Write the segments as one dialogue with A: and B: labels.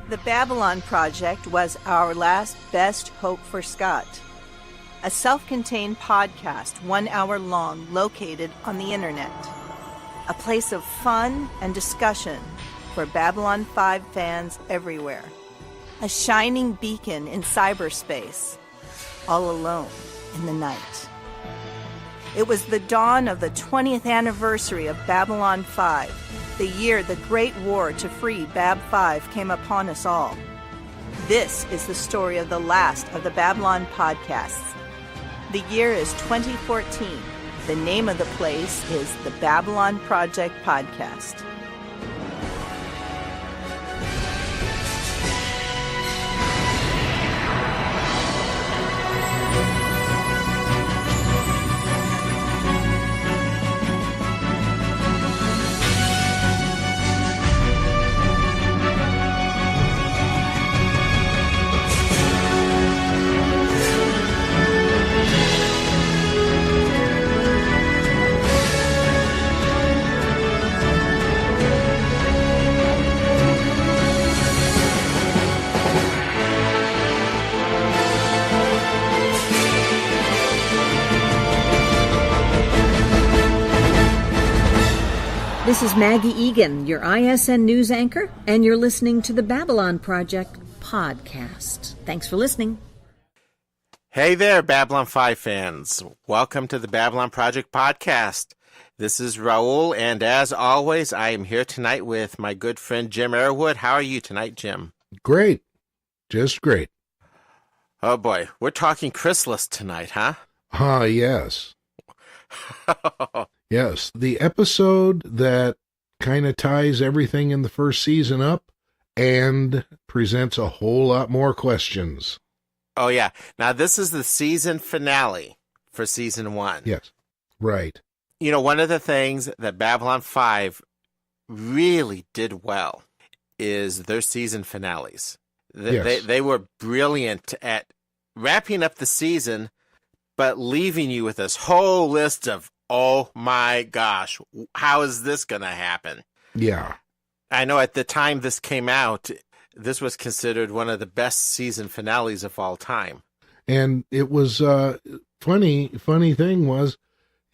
A: The Babylon Project was our last best hope for Scott. A self-contained podcast, 1 hour long, located on the internet. A place of fun and discussion for Babylon 5 fans everywhere. A shining beacon in cyberspace, all alone in the night. It was the dawn of the 20th anniversary of Babylon 5, the year the Great War to free Bab 5 came upon us all. This is the story of the last of the Babylon podcasts. The year is 2014. The name of the place is the Babylon Project Podcast.
B: This is Maggie Egan, your ISN news anchor, and you're listening to the Babylon Project podcast. Thanks for listening.
C: Hey there, Babylon 5 fans. Welcome to the Babylon Project podcast. This is Raul, and as always, I am here tonight with my good friend Jim Airwood. How are you tonight, Jim?
D: Great. Just great.
C: Oh boy, we're talking Chrysalis tonight, huh?
D: Yes. Yes, the episode that kind of ties everything in the first season up and presents a whole lot more questions.
C: Oh yeah. Now this is the season finale for season 1.
D: Yes, right.
C: You know, one of the things that Babylon 5 really did well is their season finales. They were brilliant at wrapping up the season, but leaving you with this whole list of, oh my gosh, how is this going to happen?
D: Yeah.
C: I know at the time this came out, this was considered one of the best season finales of all time.
D: And it was, funny thing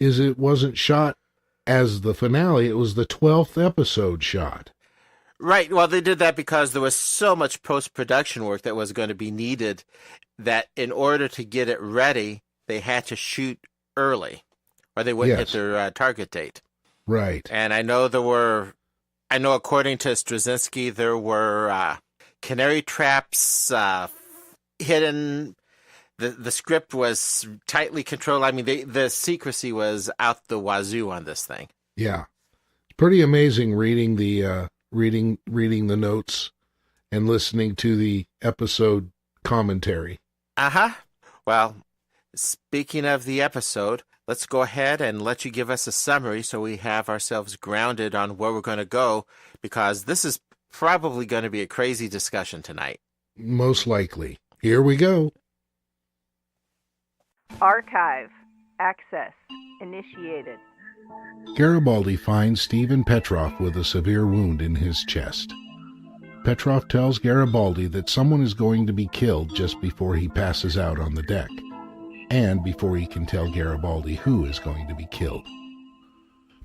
D: is it wasn't shot as the finale, it was the 12th episode shot.
C: Right. Well, they did that because there was so much post-production work that was going to be needed that in order to get it ready, they had to shoot early, or they wouldn't hit their target date.
D: Right.
C: And I know according to Straczynski, there were canary traps hidden. The script was tightly controlled. I mean, the secrecy was out the wazoo on this thing.
D: Yeah. It's pretty amazing reading the reading the notes and listening to the episode commentary.
C: Uh-huh. Well, speaking of the episode, let's go ahead and let you give us a summary so we have ourselves grounded on where we're going to go, because this is probably going to be a crazy discussion tonight.
D: Most likely. Here we go.
A: Archive. Access. Initiated.
D: Garibaldi finds Stephen Petrov with a severe wound in his chest. Petrov tells Garibaldi that someone is going to be killed just before he passes out on the deck, and before he can tell Garibaldi who is going to be killed.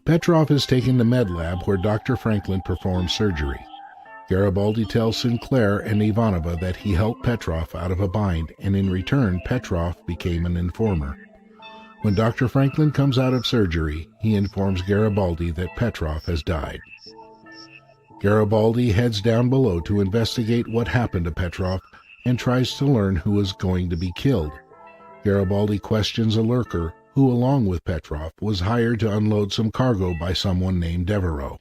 D: Petrov is taken to Med Lab where Dr. Franklin performs surgery. Garibaldi tells Sinclair and Ivanova that he helped Petrov out of a bind, and in return Petrov became an informer. When Dr. Franklin comes out of surgery, he informs Garibaldi that Petrov has died. Garibaldi heads down below to investigate what happened to Petrov and tries to learn who is going to be killed. Garibaldi questions a lurker who, along with Petrov, was hired to unload some cargo by someone named Devereaux.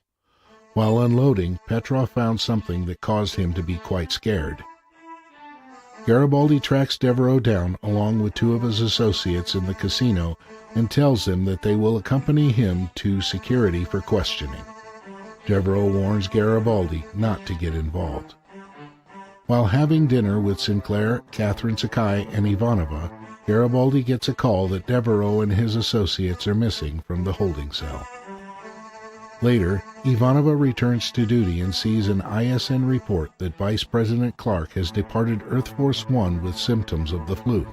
D: While unloading, Petrov found something that caused him to be quite scared. Garibaldi tracks Devereaux down along with two of his associates in the casino and tells them that they will accompany him to security for questioning. Devereaux warns Garibaldi not to get involved. While having dinner with Sinclair, Catherine Sakai, and Ivanova, Garibaldi gets a call that Devereaux and his associates are missing from the holding cell. Later, Ivanova returns to duty and sees an ISN report that Vice President Clark has departed Earth Force One with symptoms of the flu,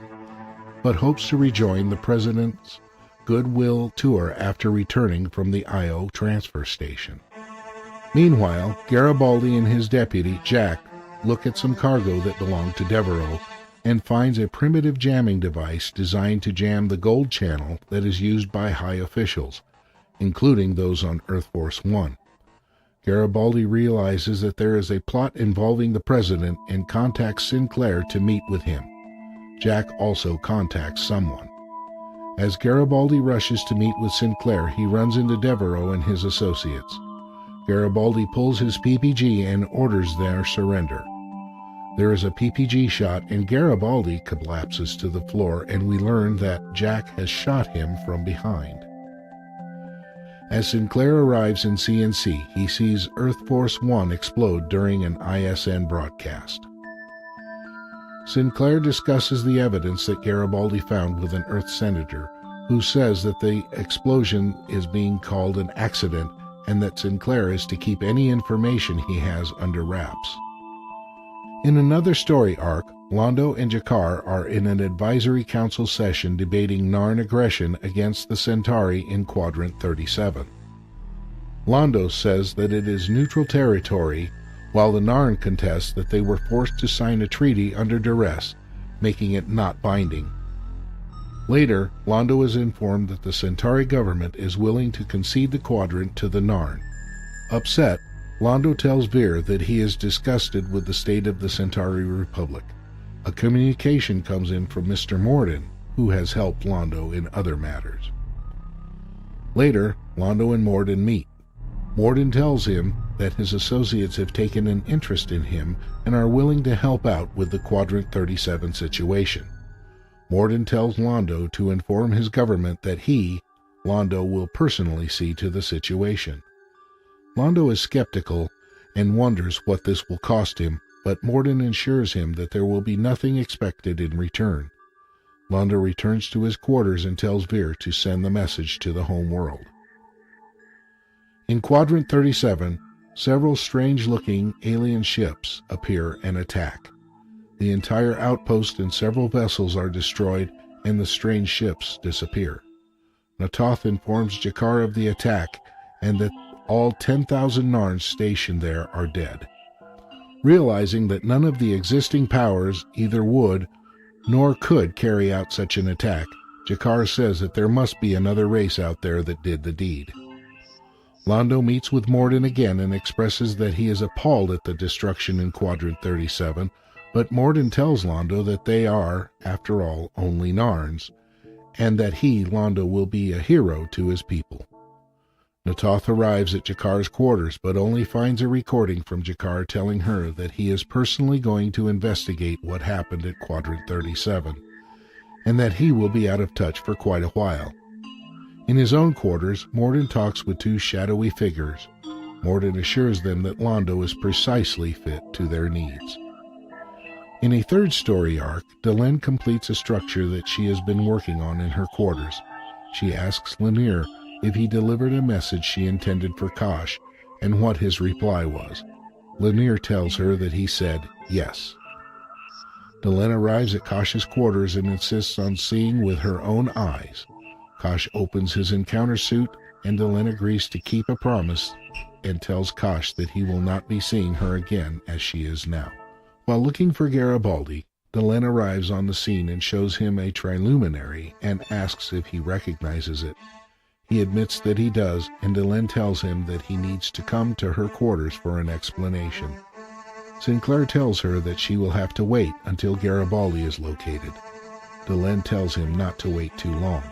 D: but hopes to rejoin the President's goodwill tour after returning from the Io transfer station. Meanwhile, Garibaldi and his deputy, Jack, look at some cargo that belonged to Devereaux and finds a primitive jamming device designed to jam the gold channel that is used by high officials, including those on Earth Force One. Garibaldi realizes that there is a plot involving the President and contacts Sinclair to meet with him. Jack also contacts someone. As Garibaldi rushes to meet with Sinclair, he runs into Devereaux and his associates. Garibaldi pulls his PPG and orders their surrender. There is a PPG shot and Garibaldi collapses to the floor, and we learn that Jack has shot him from behind. As Sinclair arrives in CNC, he sees Earth Force One explode during an ISN broadcast. Sinclair discusses the evidence that Garibaldi found with an Earth senator, who says that the explosion is being called an accident and that Sinclair is to keep any information he has under wraps. In another story arc, Londo and G'Kar are in an advisory council session debating Narn aggression against the Centauri in Quadrant 37. Londo says that it is neutral territory, while the Narn contest that they were forced to sign a treaty under duress, making it not binding. Later, Londo is informed that the Centauri government is willing to concede the quadrant to the Narn. Upset, Londo tells Veer that he is disgusted with the state of the Centauri Republic. A communication comes in from Mr. Morden, who has helped Londo in other matters. Later, Londo and Morden meet. Morden tells him that his associates have taken an interest in him and are willing to help out with the Quadrant 37 situation. Morden tells Londo to inform his government that he, Londo, will personally see to the situation. Londo is skeptical and wonders what this will cost him, but Morden assures him that there will be nothing expected in return. Londo returns to his quarters and tells Veer to send the message to the home world. In Quadrant 37, several strange-looking alien ships appear and attack. The entire outpost and several vessels are destroyed, and the strange ships disappear. Natoth informs G'Kar of the attack and that all 10,000 Narns stationed there are dead. Realizing that none of the existing powers either would nor could carry out such an attack, G'Kar says that there must be another race out there that did the deed. Londo meets with Morden again and expresses that he is appalled at the destruction in Quadrant 37, but Morden tells Londo that they are, after all, only Narns, and that he, Londo, will be a hero to his people. Natoth arrives at G'Kar's quarters, but only finds a recording from G'Kar telling her that he is personally going to investigate what happened at Quadrant 37, and that he will be out of touch for quite a while. In his own quarters, Morden talks with two shadowy figures. Morden assures them that Londo is precisely fit to their needs. In a third story arc, Delenn completes a structure that she has been working on in her quarters. She asks Lennier if he delivered a message she intended for Kosh, and what his reply was. Lennier tells her that he said yes. Delenn arrives at Kosh's quarters and insists on seeing with her own eyes. Kosh opens his encounter suit, and Delenn agrees to keep a promise and tells Kosh that he will not be seeing her again as she is now. While looking for Garibaldi, Delenn arrives on the scene and shows him a triluminary and asks if he recognizes it. He admits that he does, and Delenn tells him that he needs to come to her quarters for an explanation. Sinclair tells her that she will have to wait until Garibaldi is located. Delenn tells him not to wait too long.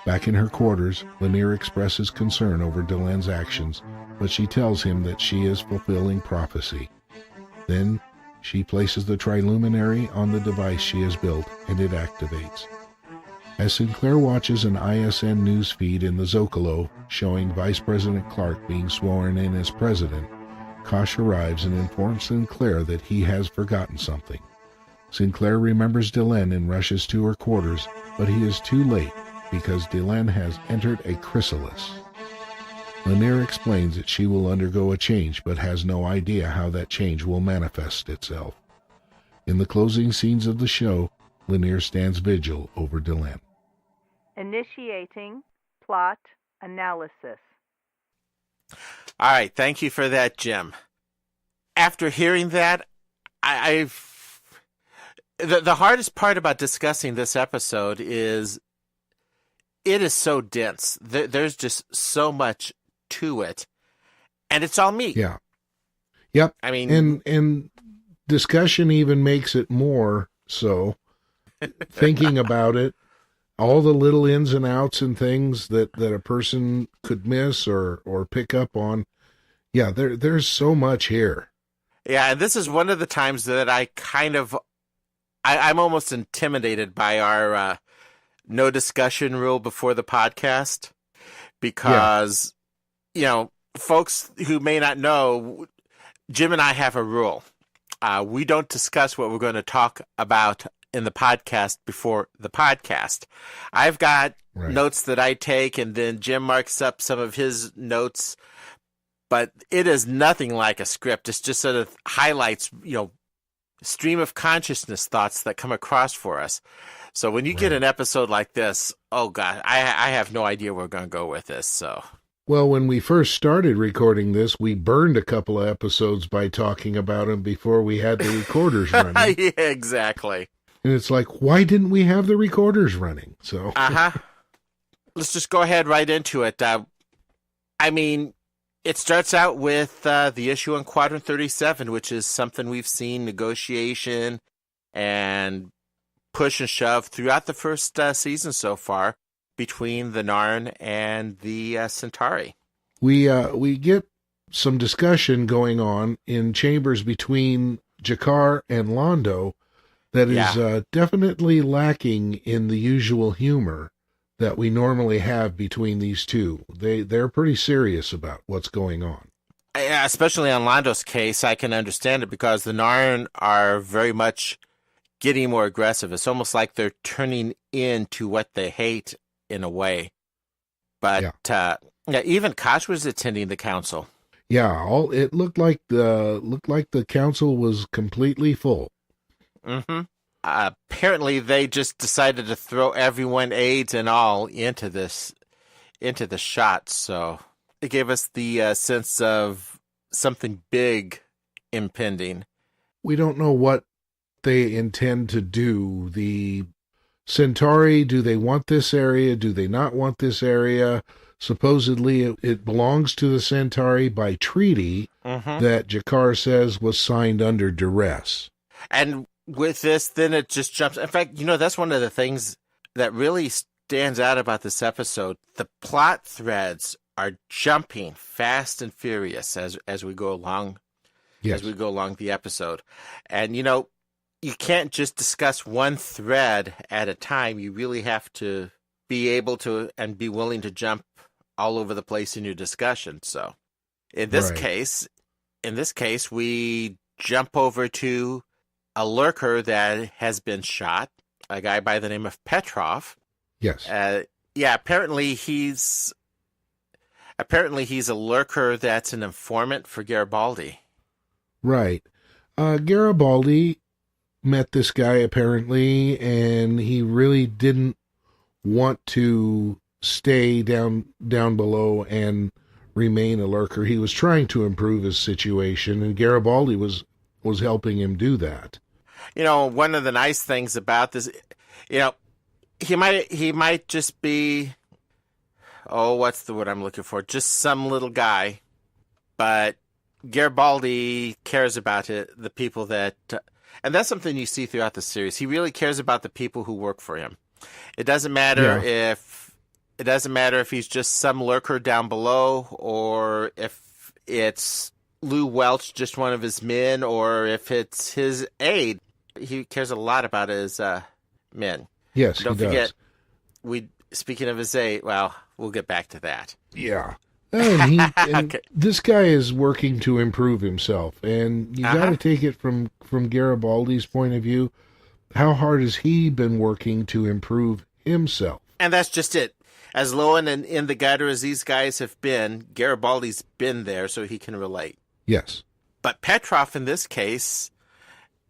D: Back in her quarters, Lennier expresses concern over Delenn's actions, but she tells him that she is fulfilling prophecy. Then, she places the triluminary on the device she has built, and it activates. As Sinclair watches an ISN news feed in the Zocalo showing Vice President Clark being sworn in as president, Kosh arrives and informs Sinclair that he has forgotten something. Sinclair remembers Delenn and rushes to her quarters, but he is too late because Delenn has entered a chrysalis. Lanier explains that she will undergo a change, but has no idea how that change will manifest itself. In the closing scenes of the show, Lanier stands vigil over Delenn.
A: Initiating plot analysis.
C: All right, thank you for that, Jim. After hearing that, the hardest part about discussing this episode is it is so dense. There's just so much to it, and it's all me.
D: Yeah. Yep.
C: I mean,
D: and discussion even makes it more so. Thinking about it, all the little ins and outs and things that a person could miss or pick up on. Yeah, there's so much here.
C: Yeah, and this is one of the times that I'm almost intimidated by our no discussion rule before the podcast, because, folks who may not know, Jim and I have a rule. We don't discuss what we're going to talk about in the podcast before the podcast. I've got notes that I take, and then Jim marks up some of his notes, but it is nothing like a script. It's just sort of highlights, stream of consciousness thoughts that come across for us. So when you get an episode like this, oh God, I have no idea where we're going to go with this. So,
D: well, when we first started recording this, we burned a couple of episodes by talking about them before we had the recorders running.
C: Yeah, exactly.
D: And it's like, why didn't we have the recorders running? So,
C: let's just go ahead right into it. It starts out with the issue on Quadrant 37, which is something we've seen, negotiation and push and shove throughout the first season so far between the Narn and the Centauri.
D: We get some discussion going on in chambers between G'Kar and Londo that is definitely lacking in the usual humor that we normally have between these two. They're pretty serious about what's going on.
C: Yeah, especially on Londo's case, I can understand it because the Narn are very much getting more aggressive. It's almost like they're turning into what they hate in a way. But even Kosh was attending the council.
D: Yeah, it looked like the council was completely full.
C: Mm-hmm. Apparently, they just decided to throw everyone, aides and all, into the shot. So it gave us the sense of something big impending.
D: We don't know what they intend to do. The Centauri, do they want this area? Do they not want this area? Supposedly, it belongs to the Centauri by treaty that G'Kar says was signed under duress.
C: And with this, then it just jumps. In fact, that's one of the things that really stands out about this episode. The plot threads are jumping fast and furious as we go along. Yes. As we go along the episode. And, you can't just discuss one thread at a time. You really have to be able to and be willing to jump all over the place in your discussion. So in this case, we jump over to a lurker that has been shot, a guy by the name of Petrov.
D: Yes.
C: Apparently he's a lurker that's an informant for Garibaldi.
D: Right. Garibaldi met this guy apparently, and he really didn't want to stay down below and remain a lurker. He was trying to improve his situation, and Garibaldi was helping him do that.
C: One of the nice things about this, he might just be, what's the word I'm looking for? Just some little guy, but Garibaldi cares about it, the people that, and that's something you see throughout the series. He really cares about the people who work for him. It doesn't matter if he's just some lurker down below, or if it's Lou Welch, just one of his men, or if it's his aide. He cares a lot about his men.
D: Yes,
C: Don't forget, speaking of his aide, well, we'll get back to that.
D: Yeah. And this guy is working to improve himself, and you got to take it from Garibaldi's point of view. How hard has he been working to improve himself?
C: And that's just it. as low and in the gutter as these guys have been, Garibaldi's been there, so he can relate.
D: Yes.
C: But Petrov, in this case,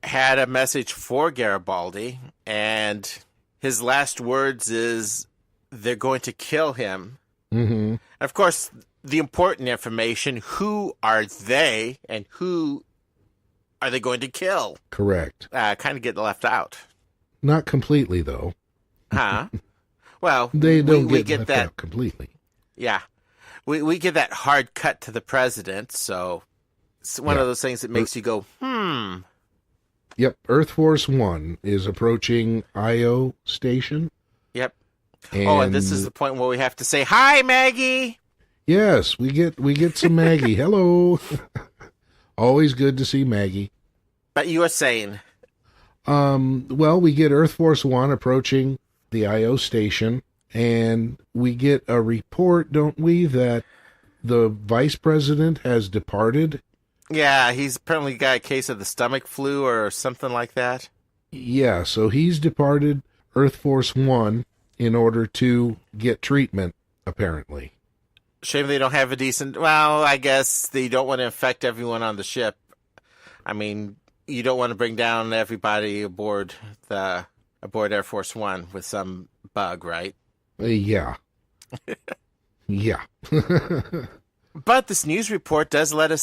C: had a message for Garibaldi, and his last words is, they're going to kill him.
D: Mm-hmm.
C: And of course, the important information, who are they, and who are they going to kill?
D: Correct.
C: Kind of get left out.
D: Not completely, though.
C: Huh? Well,
D: they don't
C: we
D: get
C: get that
D: out completely.
C: Yeah. We get that hard cut to the president, so it's one of those things that makes you go,
D: Yep. Earth Force One is approaching Io Station.
C: Yep. And this is the point where we have to say, "Hi, Maggie."
D: Yes, we get some Maggie. Hello. Always good to see Maggie.
C: But you were saying,
D: well, we get Earth Force One approaching the Io Station, and we get a report, don't we, that the vice president has departed?
C: Yeah, he's apparently got a case of the stomach flu or something like that.
D: Yeah, so he's departed Earth Force One in order to get treatment, apparently.
C: Shame they don't have a decent... Well, I guess they don't want to infect everyone on the ship. I mean, you don't want to bring down everybody aboard Air Force One with some bug, right?
D: Yeah. Yeah.
C: But this news report does let us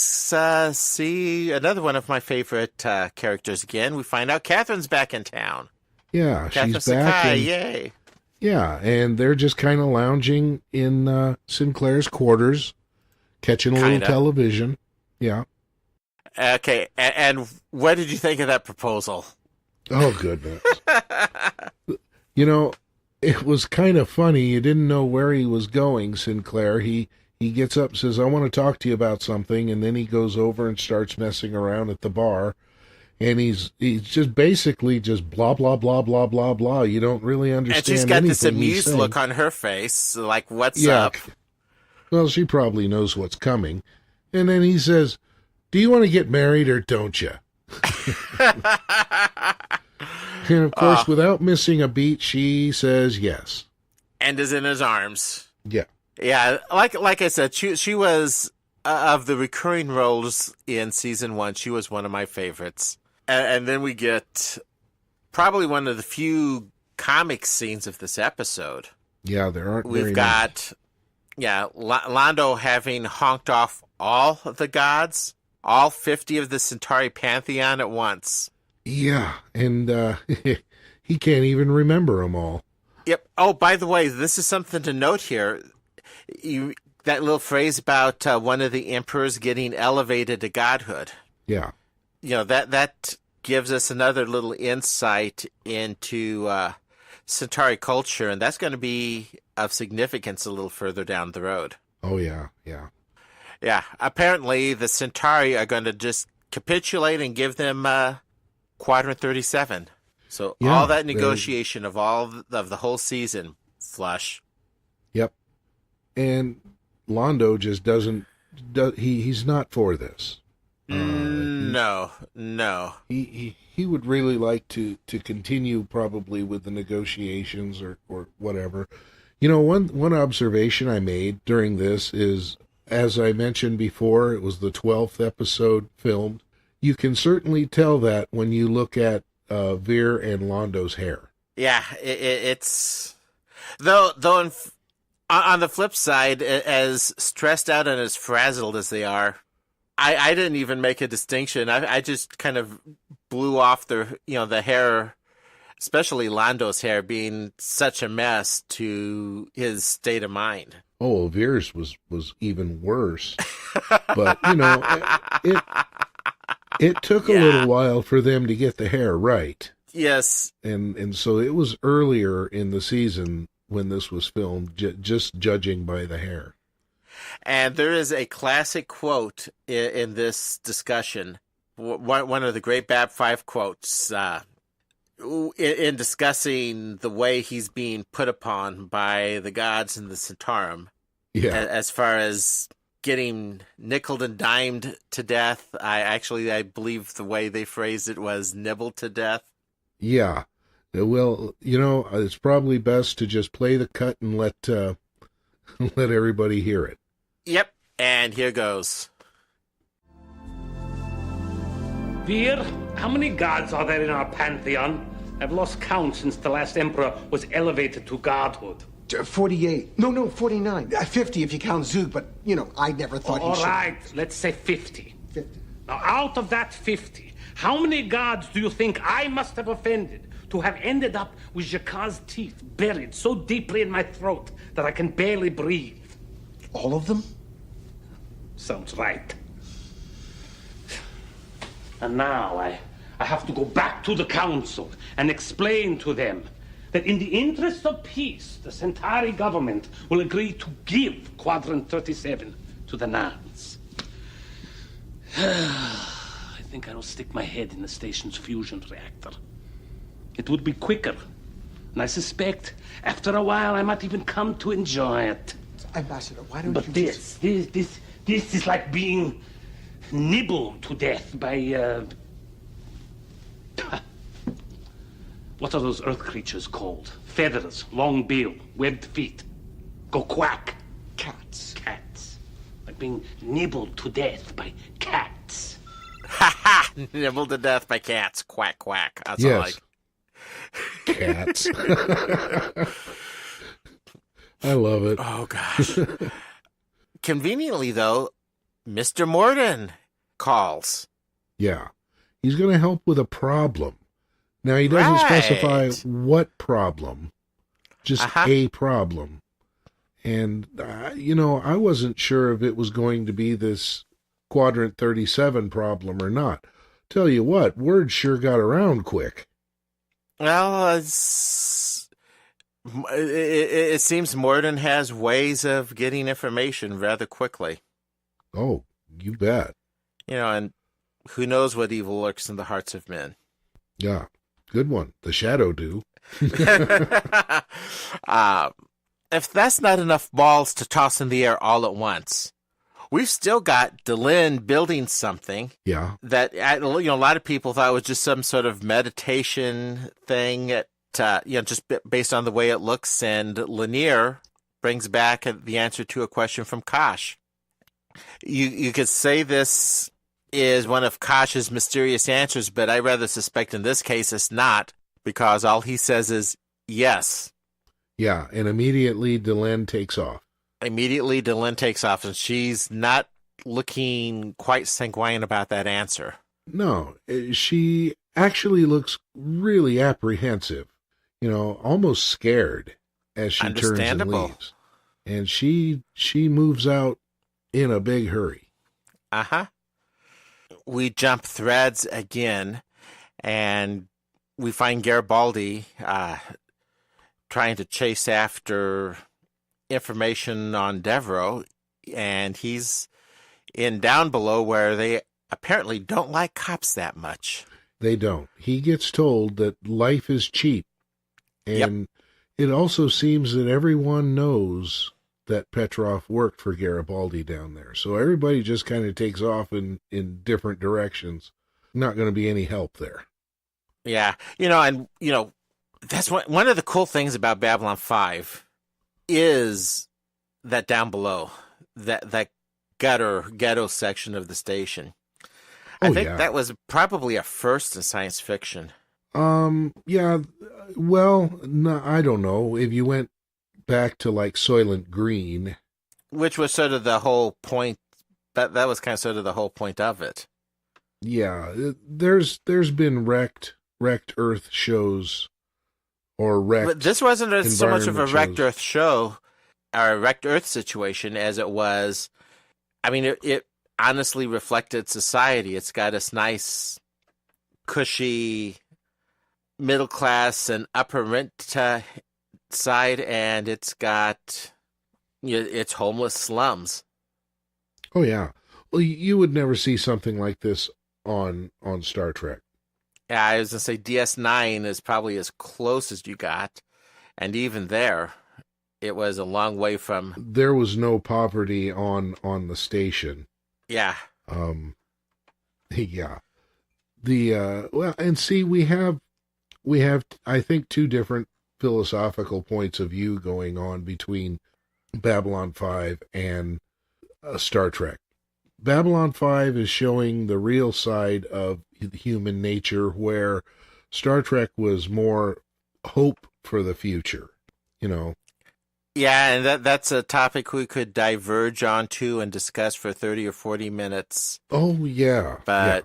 C: see another one of my favorite characters again. We find out Catherine's back in town.
D: Yeah,
C: Catherine
D: she's back.
C: Sakai, yay.
D: Yeah, and they're just kind of lounging in Sinclair's quarters, catching a little television. Yeah.
C: Okay, and what did you think of that proposal?
D: Oh, goodness. You know, it was kind of funny. You didn't know where he was going, Sinclair. He gets up and says, I want to talk to you about something, and then he goes over and starts messing around at the bar. And he's just basically just blah, blah, blah, blah, blah, blah. You don't really understand
C: anything. And she's got this
D: anything
C: amused look on her face, like, what's up?
D: Well, she probably knows what's coming. And then he says, do you want to get married or don't you? And, of course, without missing a beat, she says yes.
C: And is in his arms.
D: Yeah.
C: Yeah, like I said, she was, of the recurring roles in Season 1, she was one of my favorites. And then we get probably one of the few comic scenes of this episode.
D: Yeah, there aren't
C: We've got, Londo having honked off all of the gods, all 50 of the Centauri Pantheon at once.
D: Yeah, and he can't even remember them all.
C: Yep. Oh, by the way, this is something to note here. That little phrase about one of the emperors getting elevated to godhood.
D: Yeah.
C: You know, that gives us another little insight into Centauri culture, and that's going to be of significance a little further down the road.
D: Oh, yeah, yeah.
C: Yeah, apparently the Centauri are going to just capitulate and give them Quadrant 37. So all that negotiation of the whole season, flush.
D: Yep. And Londo just he's not for this.
C: No.
D: He would really like to continue probably with the negotiations or whatever. You know, one observation I made during this is, as I mentioned before, it was the 12th episode filmed. You can certainly tell that when you look at Veer and Londo's hair.
C: Yeah, it's... Though on the flip side, as stressed out and as frazzled as they are, I didn't even make a distinction. I just kind of blew off the hair, especially Londo's hair, being such a mess to his state of mind.
D: Oh, Veer's was even worse. But, you know, it took a little while for them to get the hair right.
C: Yes.
D: And so it was earlier in the season when this was filmed, just judging by the hair.
C: And there is a classic quote in this discussion, one of the great Bab 5 quotes, in discussing the way he's being put upon by the gods and the Centaurum.
D: Yeah.
C: As far as getting nickeled and dimed to death, I believe the way they phrased it was nibbled to death.
D: Yeah. Well, you know, it's probably best to just play the cut and let Let everybody hear it.
C: Yep, and here goes.
E: Veer, how many gods are there in our pantheon? I've lost count since the last emperor was elevated to godhood.
F: 48. No, 49. 50 if you count Zug, but, I never thought he should.
E: All right, let's say 50.
F: 50.
E: Now, out of that 50, how many gods do you think I must have offended to have ended up with Jacquard's teeth buried so deeply in my throat that I can barely breathe?
F: All of them?
E: Sounds right. And now I have to go back to the council and explain to them that in the interest of peace, the Centauri government will agree to give Quadrant 37 to the Narns. I think I'll stick my head in the station's fusion reactor. It would be quicker, and I suspect after a while I might even come to enjoy it.
F: Ambassador, why don't
E: But
F: you
E: this is like being nibbled to death by, what are those earth creatures called? Feathers, long bill, webbed feet. Go quack.
F: Cats.
E: Cats. Like being nibbled to death by cats.
C: Ha ha! Nibbled to death by cats. Quack, quack. That's all
D: Yes. Cats. I love it.
C: Oh, gosh. Conveniently, though, Mr. Morden calls.
D: Yeah. He's going to help with a problem. Now, he doesn't specify what problem, just a problem. And, I wasn't sure if it was going to be this Quadrant 37 problem or not. Tell you what, word sure got around quick.
C: Well, it seems Morden has ways of getting information rather quickly.
D: Oh, you bet.
C: And who knows what evil lurks in the hearts of men.
D: Yeah, good one. The Shadow do.
C: If that's not enough balls to toss in the air all at once, we've still got Delenn building something.
D: Yeah.
C: That, a lot of people thought was just some sort of meditation thing, just based on the way it looks. And Lanier brings back the answer to a question from Kosh. You could say this is one of Kosh's mysterious answers, but I rather suspect in this case it's not, because all he says is yes.
D: Yeah, and immediately Delenn takes off. And she's not looking quite sanguine about that answer. No, she actually looks really apprehensive, almost scared as she turns and leaves. And she moves out in a big hurry.
C: Uh-huh. We jump threads again, and we find Garibaldi trying to chase after information on Devereaux, and he's in Down Below, where they apparently don't like cops that much.
D: They don't. He gets told that life is cheap, and it also seems that everyone knows that Petrov worked for Garibaldi down there. So everybody just kind of takes off in different directions. Not going to be any help there.
C: Yeah. That's one of the cool things about Babylon 5 is that Down Below, that ghetto section of the station. I think that was probably a first in science fiction.
D: Yeah. Well, no, I don't know. If you went back to like Soylent Green,
C: which was sort of the whole point. That was kind of sort of the whole point of it.
D: Yeah, there's been wrecked Earth shows, or wrecked.
C: But this wasn't so much of a wrecked Earth show, or a wrecked Earth situation, as it was. I mean, it honestly reflected society. It's got this nice, cushy, middle class and upper rent side, and it's got it's homeless slums.
D: Oh yeah, well, you would never see something like this on Star Trek.
C: Yeah, I was gonna say DS9 is probably as close as you got, and even there, it was a long way from.
D: There was no poverty on the station.
C: Yeah.
D: Yeah. Well, and see, we have I think two different philosophical points of view going on between Babylon 5 and Star Trek. Babylon 5 is showing the real side of human nature, where Star Trek was more hope for the future, you know.
C: Yeah, and that's a topic we could diverge onto and discuss for 30 or 40 minutes.
D: Oh, yeah.
C: But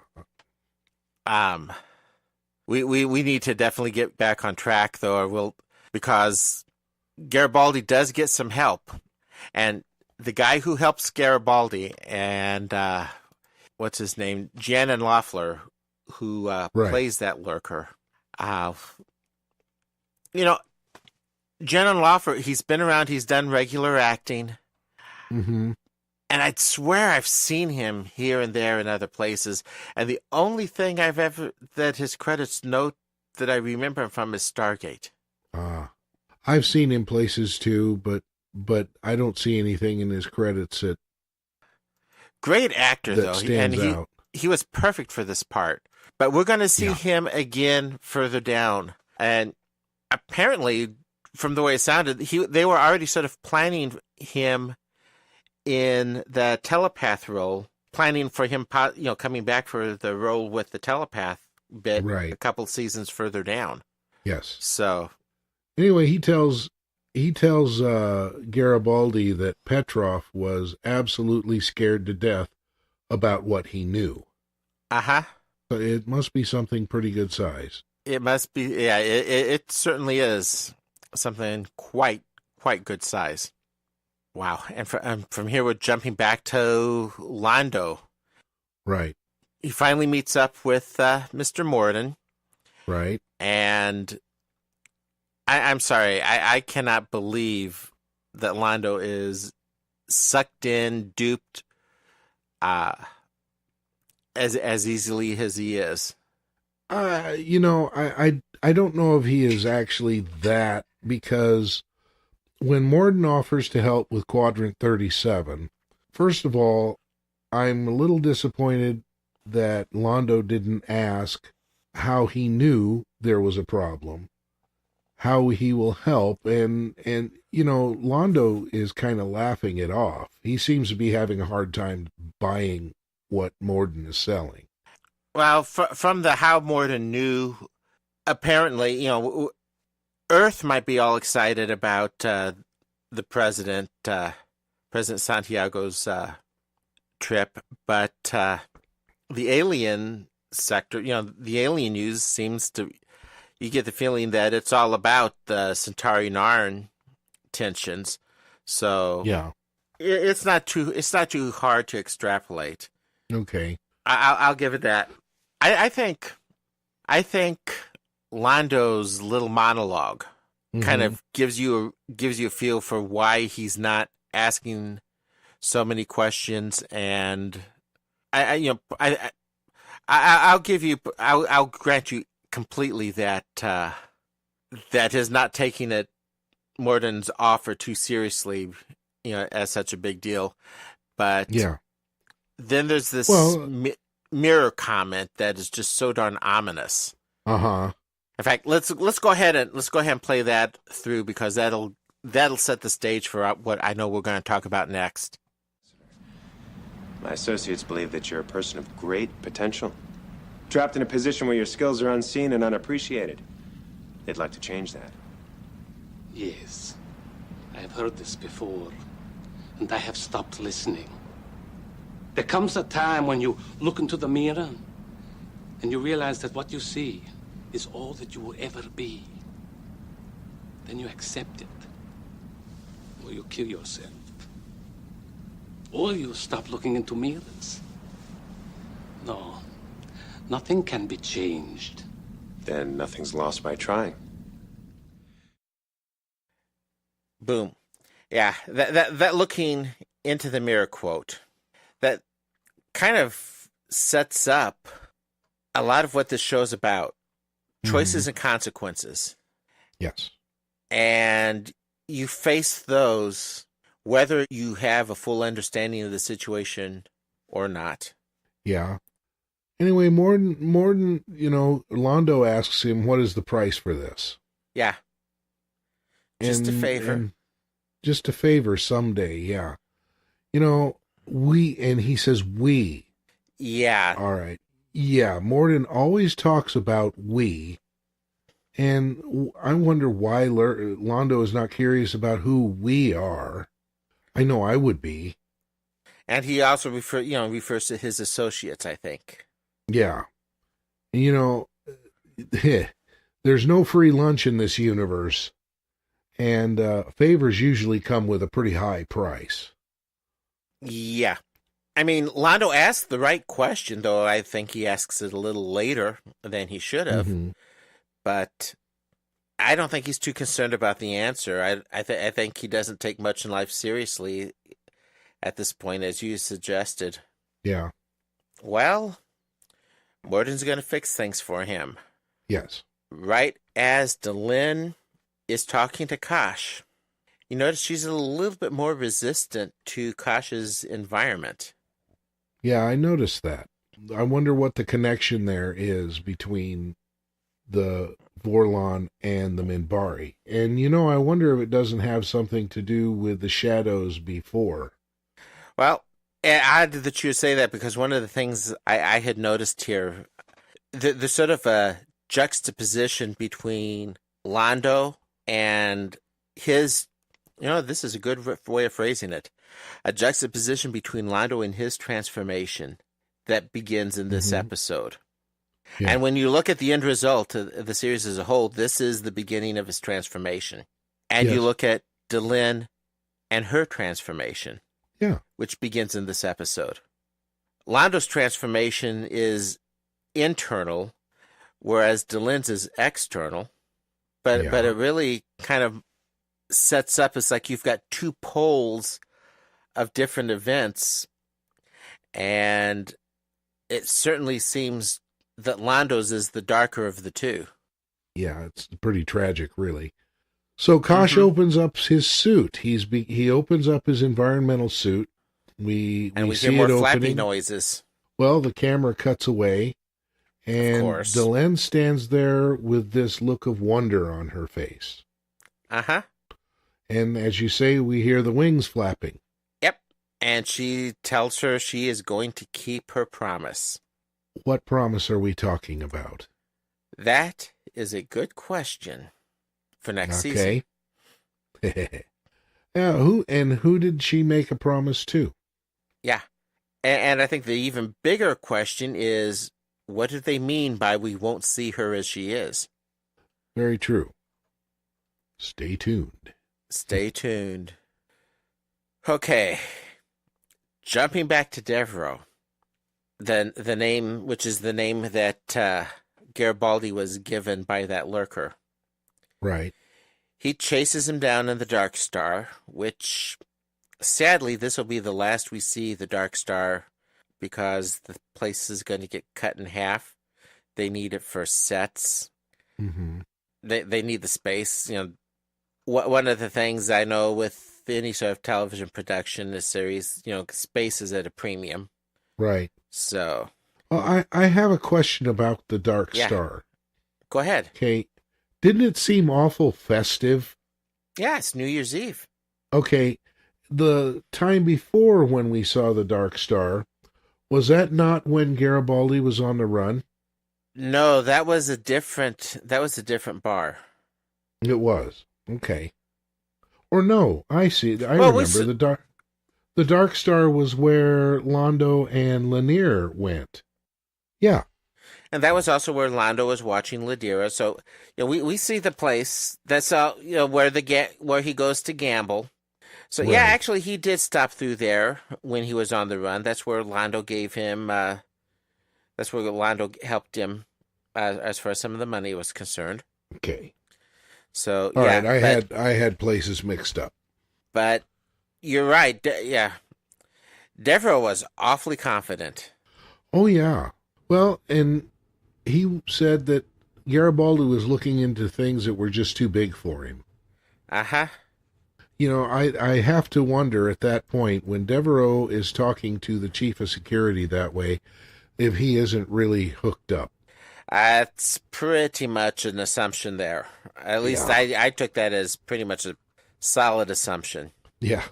C: we need to definitely get back on track, though, because Garibaldi does get some help. And the guy who helps Garibaldi and what's his name? Janon Loeffler, who plays that lurker. Janon Loeffler, he's been around, he's done regular acting.
D: Mm-hmm.
C: And I'd swear I've seen him here and there in other places. And the only thing that his credits note that I remember him from is Stargate.
D: I've seen him places too, but I don't see anything in his credits that
C: great actor,
D: that
C: though.
D: Stands out.
C: He was perfect for this part. But we're going to see him again further down. And apparently, from the way it sounded, they were already sort of planning him in the telepath role, planning for him, coming back for the role with the telepath bit a couple seasons further down.
D: Yes.
C: So,
D: anyway, he tells Garibaldi that Petrov was absolutely scared to death about what he knew.
C: Uh-huh.
D: So it must be something pretty good size.
C: It must be, yeah, it certainly is something quite good size. Wow. And from here, we're jumping back to Londo.
D: Right.
C: He finally meets up with Mr. Morden.
D: Right.
C: And I'm sorry, I cannot believe that Londo is sucked in, duped, as easily as he is.
D: I don't know if he is actually that, because when Morden offers to help with Quadrant 37, first of all, I'm a little disappointed that Londo didn't ask how he knew there was a problem, how he will help, and Londo is kind of laughing it off. He seems to be having a hard time buying what Morden is selling.
C: Well, from the how Morden knew, apparently, Earth might be all excited about the President Santiago's trip, but the alien sector, the alien news seems to, you get the feeling that it's all about the Centauri-Narn tensions. So
D: yeah,
C: it's not too hard to extrapolate.
D: Okay,
C: I'll give it that. I think Londo's little monologue kind of gives you a feel for why he's not asking so many questions, and I'll grant you completely that is not taking Morden's offer too seriously, as such a big deal. But
D: yeah,
C: then there's this mirror comment that is just so darn ominous.
D: Uh-huh.
C: In fact, let's go ahead and play that through, because that'll set the stage for what I know we're going to talk about next.
G: My associates believe that you're a person of great potential, trapped in a position where your skills are unseen and unappreciated. They'd like to change that.
E: Yes, I have heard this before, and I have stopped listening. There comes a time when you look into the mirror and you realize that what you see is all that you will ever be. Then you accept it, or you kill yourself, or you stop looking into mirrors. No, nothing can be changed.
G: Then nothing's lost by trying.
C: Boom. Yeah, that looking into the mirror quote, that kind of sets up a lot of what this show's about. Choices and consequences.
D: Yes.
C: And you face those whether you have a full understanding of the situation or not.
D: Yeah. Anyway, Morden, Londo asks him, what is the price for this?
C: Yeah. Just a favor.
D: just a favor someday, yeah. And he says we.
C: Yeah.
D: All right. Yeah, Morden always talks about we, and I wonder why Londo is not curious about who we are. I know I would be.
C: And he also refers to his associates, I think.
D: Yeah. There's no free lunch in this universe, and favors usually come with a pretty high price.
C: Yeah. I mean, Londo asked the right question, though I think he asks it a little later than he should have. Mm-hmm. But I don't think he's too concerned about the answer. I think he doesn't take much in life seriously at this point, as you suggested.
D: Yeah.
C: Well, Morden's going to fix things for him.
D: Yes.
C: Right as Delenn is talking to Kosh, you notice she's a little bit more resistant to Kosh's environment.
D: Yeah, I noticed that. I wonder what the connection there is between the Vorlon and the Minbari. And, I wonder if it doesn't have something to do with the shadows before.
C: Well, odd that you say that, because one of the things I had noticed here, there's sort of a juxtaposition between Londo and his, this is a good way of phrasing it, a juxtaposition between Londo and his transformation that begins in this episode. Yeah. And when you look at the end result of the series as a whole, this is the beginning of his transformation. And you look at Delenn and her transformation, which begins in this episode. Londo's transformation is internal, whereas Delenn's is external. But it really kind of sets up, it's like you've got two poles of different events, and it certainly seems that Londo's is the darker of the two.
D: Yeah, it's pretty tragic, really. So Kosh opens up his suit. He opens up his environmental suit. We see
C: hear more
D: it
C: flappy
D: opening.
C: Noises.
D: Well, the camera cuts away, and Delenn stands there with this look of wonder on her face.
C: Uh-huh.
D: And as you say, we hear the wings flapping.
C: Yep. And she tells her she is going to keep her promise.
D: What promise are we talking about?
C: That is a good question for next season.
D: Okay. Who did she make a promise to?
C: Yeah. And I think the even bigger question is, what do they mean by we won't see her as she is?
D: Very true. Stay tuned.
C: Stay tuned. Okay. Jumping back to Devereaux. The name, which is the name that Garibaldi was given by that lurker.
D: Right.
C: He chases him down in the Dark Star, which, sadly, this will be the last we see the Dark Star, because the place is going to get cut in half. They need it for sets.
D: Mm-hmm.
C: They need the space. One of the things I know with any sort of television production in this series, space is at a premium.
D: Right.
C: So.
D: Well, I have a question about the Dark Star.
C: Go ahead.
D: Okay. Didn't it seem awful festive?
C: Yeah, it's New Year's Eve.
D: Okay. The time before when we saw the Dark Star, was that not when Garibaldi was on the run?
C: No, that was a different bar.
D: It was. Okay. Or no, I see. I remember the Dark Star was where Londo and Lanier went. Yeah.
C: And that was also where Londo was watching Ladira. So, we see the place. That's where he goes to gamble. So, right. Actually, he did stop through there when he was on the run. That's where Londo gave him. That's where Londo helped him as far as some of the money was concerned.
D: Okay.
C: So,
D: all right. I had places mixed up.
C: But you're right. Devereaux was awfully confident.
D: Oh yeah. Well, and he said that Garibaldi was looking into things that were just too big for him.
C: Uh-huh.
D: I have to wonder at that point, when Devereaux is talking to the chief of security that way, if he isn't really hooked up.
C: That's pretty much an assumption there. At least I took that as pretty much a Solid assumption.
D: Yeah.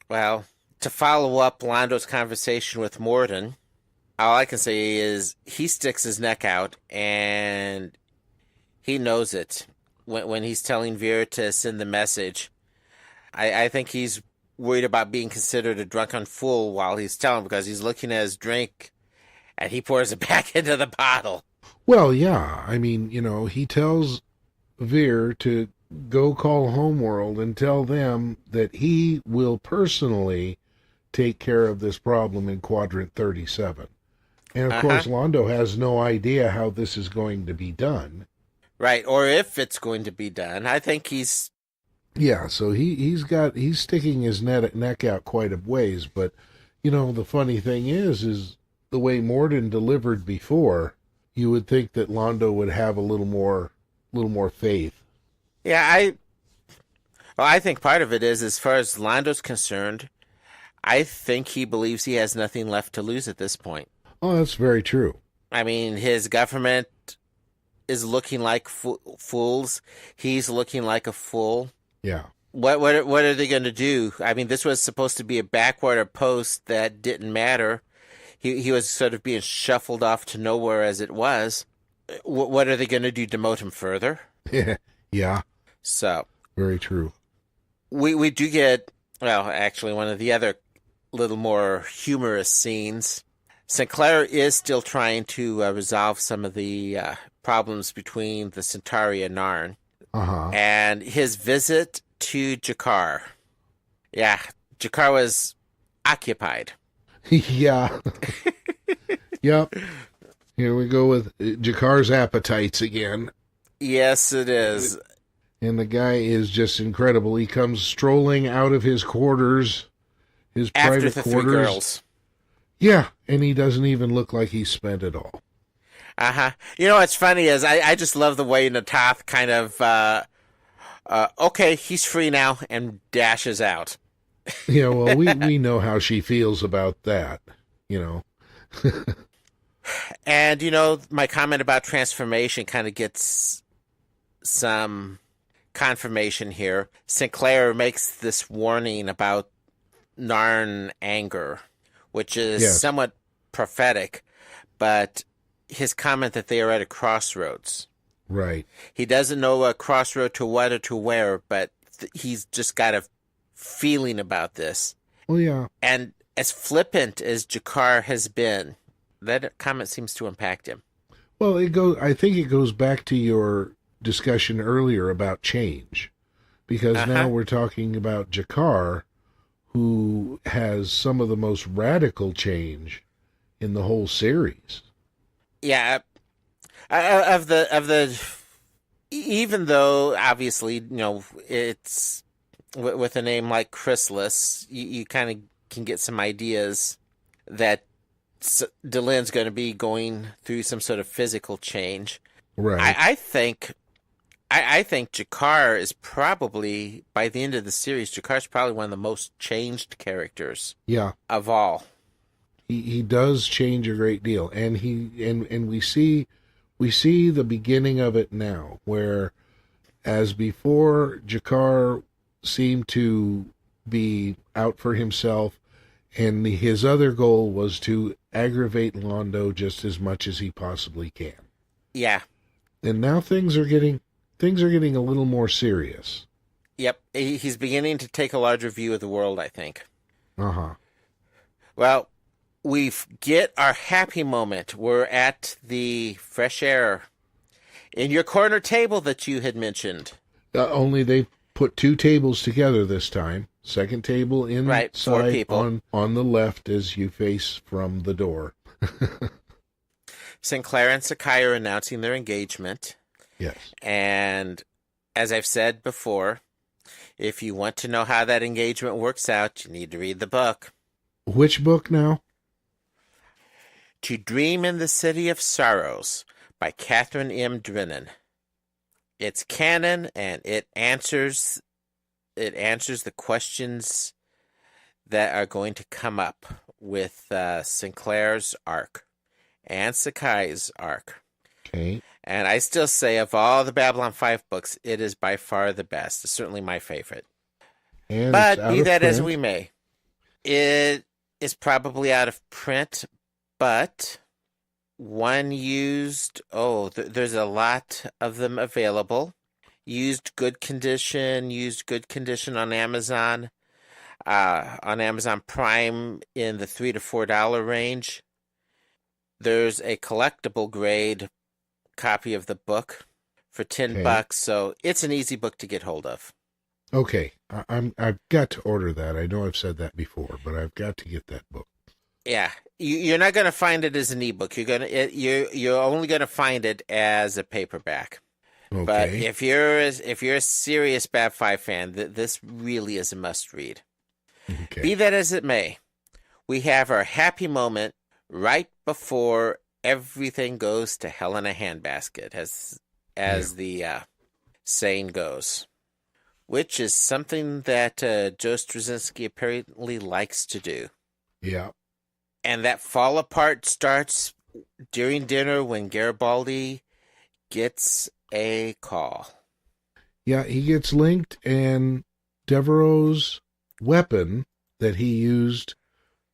C: Well, to follow up Londo's conversation with Morden, all I can say is he sticks his neck out, and he knows it when he's telling Vera to send the message. I think he's worried about being considered a drunken fool while he's telling, because he's looking at his drink, and he pours it back into the bottle.
D: Well, yeah. I mean, he tells Veer to go call Homeworld and tell them that he will personally take care of this problem in Quadrant 37. And, of course, Londo has no idea how this is going to be done.
C: Right, or if it's going to be done. I think he's...
D: Yeah, so he's sticking his neck out quite a ways. But, the funny thing is the way Morden delivered before, you would think that Londo would have a little more faith.
C: Yeah, I think part of it is, as far as Londo's concerned, I think he believes he has nothing left to lose at this point.
D: Oh, that's very true.
C: I mean, his government is looking like fools. He's looking like a fool.
D: Yeah.
C: What are they going to do? I mean, this was supposed to be a backwater post that didn't matter. He was sort of being shuffled off to nowhere as it was. What are they going to do? Demote him further?
D: Yeah.
C: So.
D: Very true.
C: We do get, well, actually, one of the other little more humorous scenes. Sinclair is still trying to resolve some of the problems between the Centauri and Narn. And his visit to Jakar. Yeah, Jakar was occupied.
D: Yeah. Yep. Here we go with Jakar's appetites again.
C: Yes, it is.
D: And the guy is just incredible. He comes strolling out of his quarters, his private
C: After the
D: quarters.
C: 3 girls.
D: Yeah, and he doesn't even look like he's spent it all.
C: What's funny is I just love the way Natath kind of, okay, he's free now, and dashes out.
D: Yeah, well, we know how she feels about that,
C: And, my comment about transformation kind of gets some confirmation here. Sinclair makes this warning about Narn anger, which is somewhat prophetic, but his comment that they are at a crossroads.
D: Right.
C: He doesn't know a crossroad to what or to where, but he's just got a feeling about this.
D: Well, yeah.
C: And as flippant as Jakar has been, that comment seems to impact him.
D: Well, I think it goes back to your discussion earlier about change, because now we're talking about Jakar, who has some of the most radical change in the whole series.
C: Yeah, even though obviously it's with a name like Chrysalis, you kind of can get some ideas that Delenn's going to be going through some sort of physical change.
D: Right.
C: I think Jakar is probably, by the end of the series, Jakar's probably one of the most changed characters.
D: Yeah.
C: Of all.
D: He does change a great deal, and we see the beginning of it now, where as before Jakar seemed to be out for himself, and his other goal was to aggravate Londo just as much as he possibly can.
C: Yeah.
D: And now things are getting a little more serious.
C: Yep, he's beginning to take a larger view of the world, I think. Well, we get our happy moment. We're at the fresh air in your corner table that you had mentioned.
D: Only they put 2 tables together this time. Second table inside,
C: right, 4 people.
D: on the left as you face from the door.
C: Sinclair and Sakai are announcing their engagement.
D: Yes.
C: And as I've said before, if you want to know how that engagement works out, you need to read the book.
D: Which book now?
C: To Dream in the City of Sorrows by Catherine M. Drennan. It's canon, and it answers the questions that are going to come up with Sinclair's arc and Sakai's arc.
D: Okay.
C: And I still say, of all the Babylon 5 books, it is by far the best. It's certainly my favorite.
D: And
C: but be that as we may, it is probably out of print, but one used, there's a lot of them available. Used good condition on Amazon Prime in the $3 to $4 range. There's a collectible grade copy of the book for $10, so it's an easy book to get hold of.
D: Okay, I've got to order that. I know I've said that before, but I've got to get that book. Yeah,
C: you're not going to find it as an ebook. You're only going to find it as a paperback. Okay. But if you're a serious Bab 5 fan, this really is a must read. Okay. Be that as it may, we have our happy moment right before everything goes to hell in a handbasket, as the saying goes, which is something that Joe Straczynski apparently likes to do.
D: Yeah.
C: And that fall apart starts during dinner when Garibaldi gets a call.
D: Yeah, he gets linked, and Devereaux's weapon that he used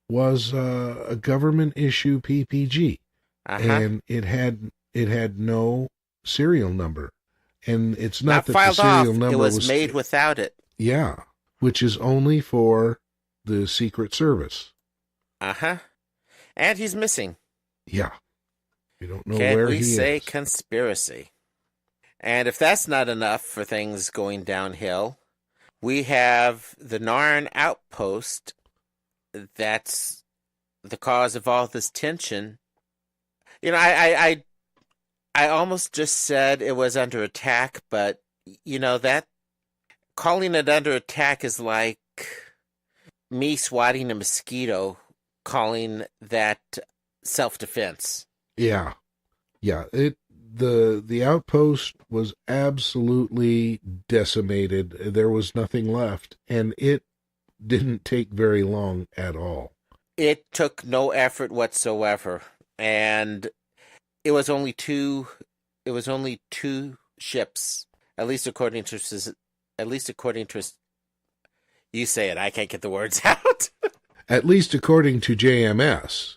D: was a government issue PPG, and it had no serial number, and it's not that the serial number
C: was made without it.
D: Yeah, which is only for the Secret Service.
C: And he's missing.
D: Yeah, we don't know where he is.
C: Can we say conspiracy? And if that's not enough for things going downhill, we have the Narn outpost that's the cause of all this tension. You know, I almost just said it was under attack, but, you know, that calling it under attack is like me swatting a mosquito, calling that self-defense.
D: Yeah. Yeah. The outpost was absolutely decimated. There was nothing left, and it didn't take very long at all.
C: It took no effort whatsoever, and it was only two ships, at least according to you say it. I can't get the words out.
D: At least according to JMS,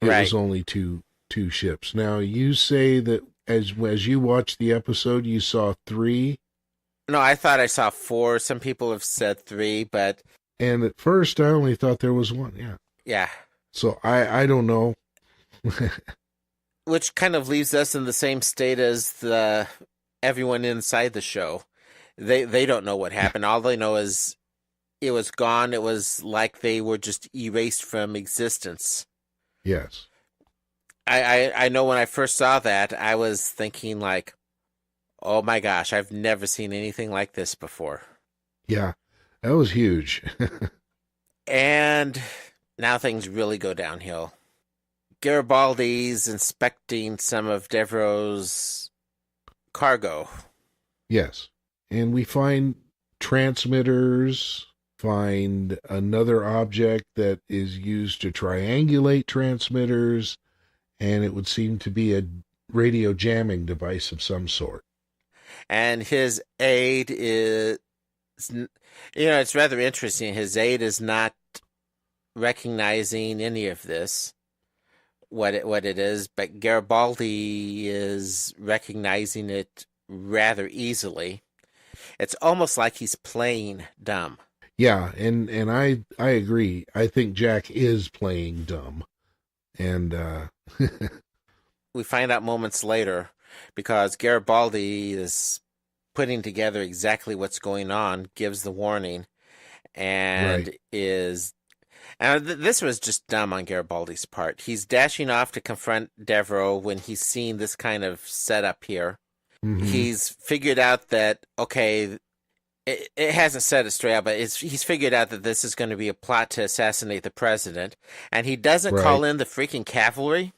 D: it
C: right.
D: was only two ships. Now, you say that as you watched the episode, you saw 3.
C: No, I thought I saw 4. Some people have said 3, but...
D: And at first, I only thought there was 1, yeah.
C: Yeah.
D: So, I don't know.
C: Which kind of leaves us in the same state as everyone inside the show. They don't know what happened. All they know is it was gone. It was like they were just erased from existence.
D: Yes.
C: I know when I first saw that, I was thinking like, oh my gosh, I've never seen anything like this before.
D: Yeah, that was huge.
C: And now things really go downhill. Garibaldi's inspecting some of Devereaux's cargo.
D: Yes, and we find transmitters, find another object that is used to triangulate transmitters, and it would seem to be a radio jamming device of some sort.
C: And his aide is, it's rather interesting. His aide is not recognizing any of this, what it is, but Garibaldi is recognizing it rather easily. It's almost like he's playing dumb.
D: Yeah, and I agree. I think Jack is playing dumb. And
C: we find out moments later because Garibaldi is putting together exactly what's going on, gives the warning, and this was just dumb on Garibaldi's part. He's dashing off to confront Devereaux when he's seen this kind of setup here. Mm-hmm. He's figured out that, okay, it hasn't said it straight out, but he's figured out that this is going to be a plot to assassinate the president, and he doesn't call in the freaking cavalry.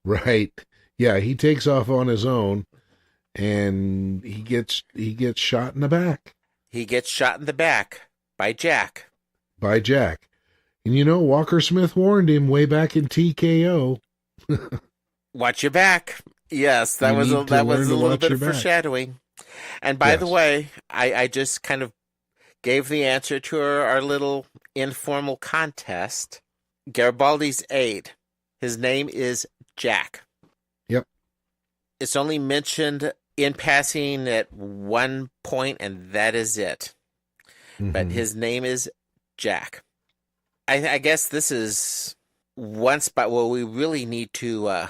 D: Right. Yeah, he takes off on his own, and he gets shot in the back.
C: He gets shot in the back by Jack.
D: And Walker Smith warned him way back in TKO.
C: Watch your back. Yes, that was a little bit of foreshadowing. And by the way, I just kind of gave the answer to our little informal contest. Garibaldi's aide. His name is Jack.
D: Yep.
C: It's only mentioned in passing at one point, and that is it. Mm-hmm. But his name is Jack. I guess this is one spot where we really need to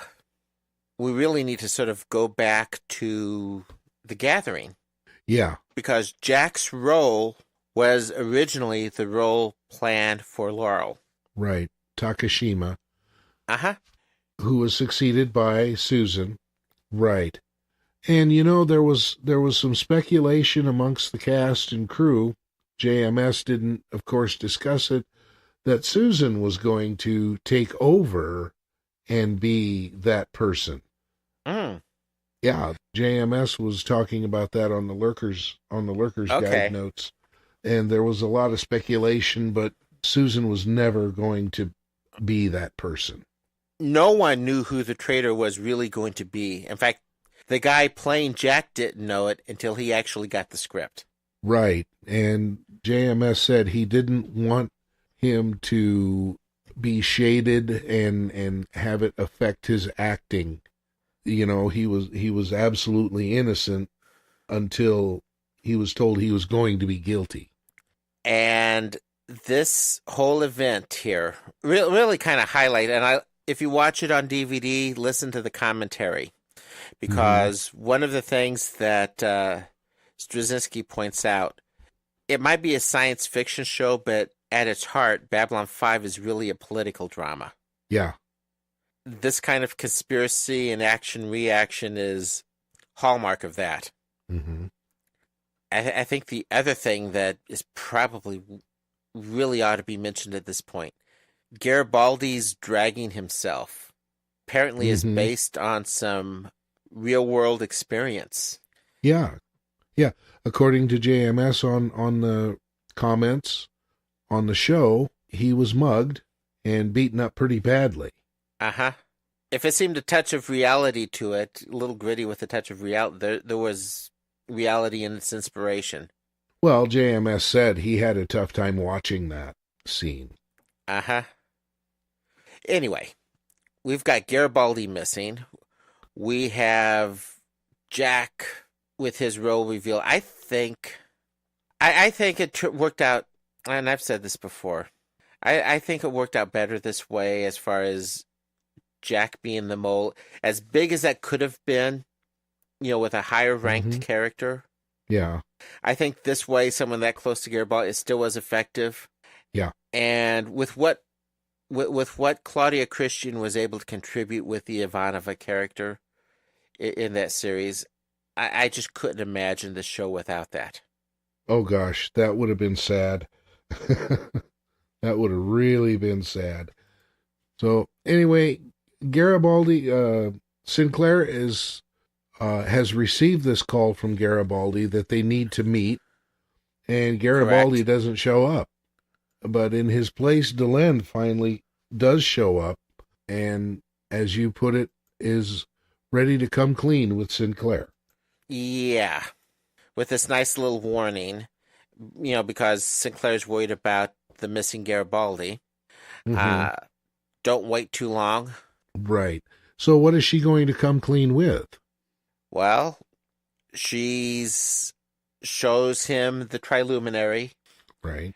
C: sort of go back to The Gathering.
D: Yeah.
C: Because Jack's role was originally the role planned for Laurel.
D: Right. Takashima.
C: Uh-huh.
D: Who was succeeded by Susan. Right. And, there was some speculation amongst the cast and crew. JMS didn't, of course, discuss it, that Susan was going to take over and be that person.
C: Mm.
D: Yeah, JMS was talking about that on the Lurkers Guide notes. And there was a lot of speculation, but Susan was never going to be that person.
C: No one knew who the traitor was really going to be. In fact, the guy playing Jack didn't know it until he actually got the script.
D: Right. And JMS said he didn't want him to be shaded and have it affect his acting. He was absolutely innocent until he was told he was going to be guilty.
C: And this whole event here really kind of highlight, and if you watch it on DVD, listen to the commentary, because one of the things that Straczynski points out, it might be a science fiction show, but at its heart, Babylon 5 is really a political drama.
D: Yeah.
C: This kind of conspiracy and action-reaction is hallmark of that.
D: Mm-hmm.
C: I think the other thing that is probably really ought to be mentioned at this point, Garibaldi's dragging himself apparently is based on some real-world experience.
D: Yeah. Yeah. According to JMS on the comments on the show, he was mugged and beaten up pretty badly.
C: Uh-huh. If it seemed a touch of reality to it, a little gritty with a touch of reality, there was reality in its inspiration.
D: Well, JMS said he had a tough time watching that scene.
C: Uh-huh. Anyway, we've got Garibaldi missing. We have Jack with his role reveal. I think it worked out, and I've said this before, I think it worked out better this way as far as Jack being the mole. As big as that could have been, with a higher ranked character.
D: Yeah.
C: I think this way, someone that close to Garibaldi, it still was effective.
D: Yeah.
C: And with what Claudia Christian was able to contribute with the Ivanova character in that series, I just couldn't imagine the show without that.
D: Oh gosh, that would have been sad. That would have really been sad. So anyway, Garibaldi, Sinclair has received this call from Garibaldi that they need to meet, and Garibaldi doesn't show up. But in his place, Delenn finally does show up, and as you put it, is ready to come clean with Sinclair.
C: Yeah, with this nice little warning, because Sinclair's worried about the missing Garibaldi. Don't wait too long.
D: Right. So what is she going to come clean with?
C: Well, she shows him the triluminary.
D: Right.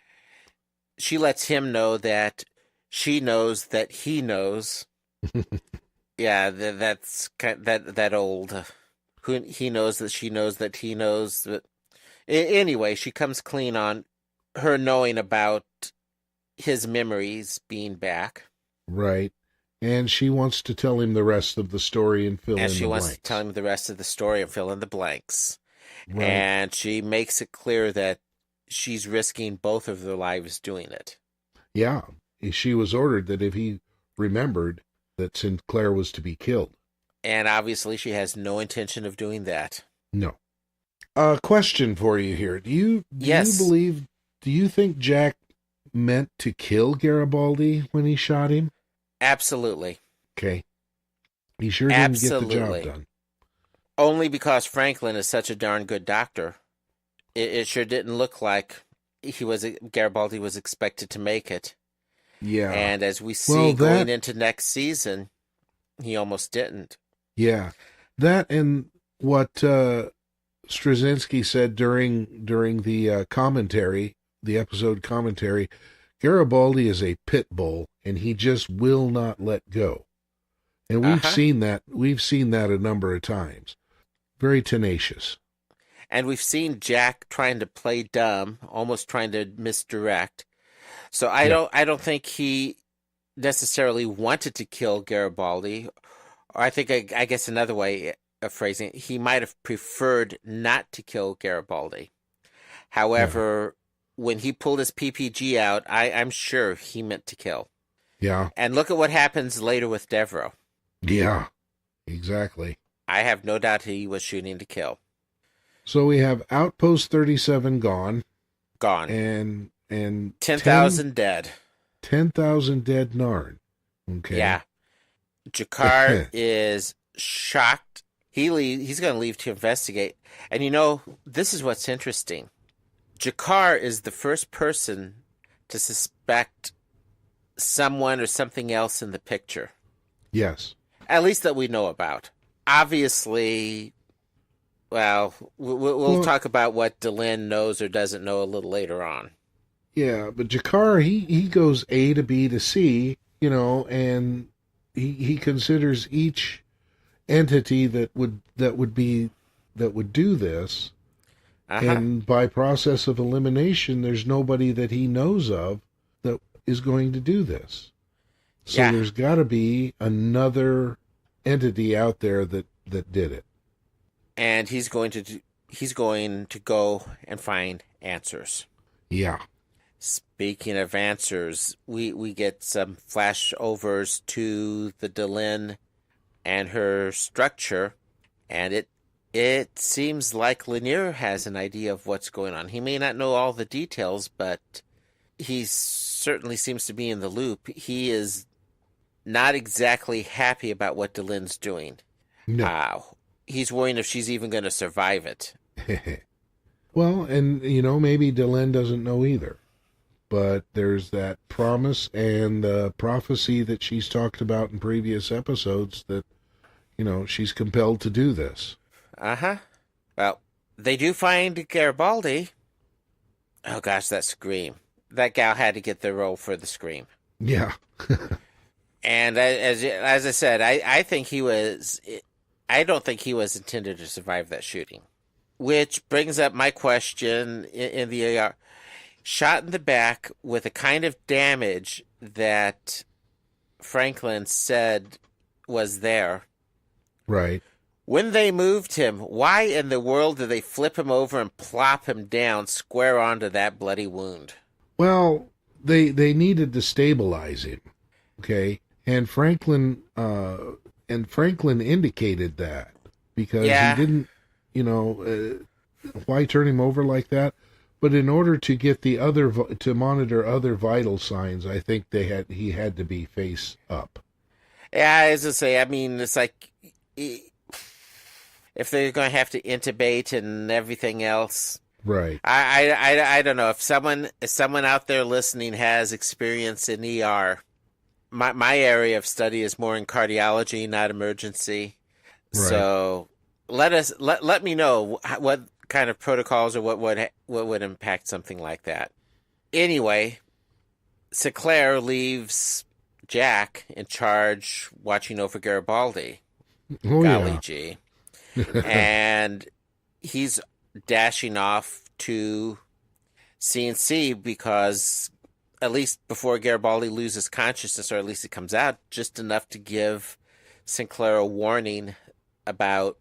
C: She lets him know that she knows that he knows. Yeah, that's that old. He knows that she knows that he knows. But anyway, she comes clean on her knowing about his memories being back.
D: Right. And she wants to tell him the rest of the story and fill in the blanks.
C: And she wants to tell him the rest of the story and fill in the blanks.
D: Right.
C: And she makes it clear that she's risking both of their lives doing it.
D: Yeah. She was ordered that if he remembered that Sinclair was to be killed.
C: And obviously she has no intention of doing that.
D: No. A question for you here. Do you think Jack meant to kill Garibaldi when he shot him?
C: Absolutely.
D: Okay. He sure didn't get the job done.
C: Only because Franklin is such a darn good doctor. It sure didn't look like Garibaldi was expected to make it.
D: Yeah.
C: And as we see going into next season, he almost didn't.
D: Yeah. That and what Straczynski said during the commentary, the episode commentary, Garibaldi is a pit bull and he just will not let go. And we've seen that a number of times. Very tenacious.
C: And we've seen Jack trying to play dumb, almost trying to misdirect. So I don't think he necessarily wanted to kill Garibaldi. Or I think, I guess another way of phrasing it, he might have preferred not to kill Garibaldi. However, when he pulled his PPG out, I'm sure he meant to kill.
D: Yeah.
C: And look at what happens later with Devereaux.
D: Yeah, exactly.
C: I have no doubt he was shooting to kill.
D: So we have Outpost 37 gone.
C: Gone.
D: And
C: 10,000 dead.
D: 10,000 dead Narn. Okay.
C: Yeah. Jakar is shocked. He's going to leave to investigate. And this is what's interesting. Jakar is the first person to suspect someone or something else in the picture.
D: Yes.
C: At least that we know about. Obviously, well, we'll talk about what Delenn knows or doesn't know a little later on.
D: Yeah, but Jakar, he goes A to B to C, and he considers each entity that would do this. And by process of elimination, there's nobody that he knows of that is going to do this. So there's got to be another entity out there that did it.
C: And he's going to go and find answers.
D: Yeah.
C: Speaking of answers, we get some flashovers to the Delenn and her structure, and it seems like Lanier has an idea of what's going on. He may not know all the details, but he certainly seems to be in the loop. He is not exactly happy about what Delenn's doing.
D: No.
C: He's worrying if she's even going to survive it.
D: Well, and, maybe Delenn doesn't know either. But there's that promise and the prophecy that she's talked about in previous episodes that, she's compelled to do this.
C: Well, they do find Garibaldi. Oh, gosh, that scream. That gal had to get the role for the scream.
D: Yeah.
C: And as I said, I think he was... I don't think he was intended to survive that shooting. Which brings up my question in the AR. Shot in the back with a kind of damage that Franklin said was there.
D: Right.
C: When they moved him, why in the world did they flip him over and plop him down square onto that bloody wound?
D: Well, they needed to stabilize him. Okay. And Franklin indicated that because he didn't, why turn him over like that? But in order to get to monitor other vital signs, I think he had to be face up.
C: Yeah, as I say, I mean, it's like if they're going to have to intubate and everything else.
D: Right.
C: I don't know if someone out there listening has experience in ER. My area of study is more in cardiology, not emergency. Right. So let me know what kind of protocols or what would impact something like that. Anyway, Sinclair leaves Jack in charge, watching over Garibaldi.
D: Oh,
C: Golly gee. And he's dashing off to CNC because at least before Garibaldi loses consciousness, or at least it comes out, just enough to give Sinclair a warning about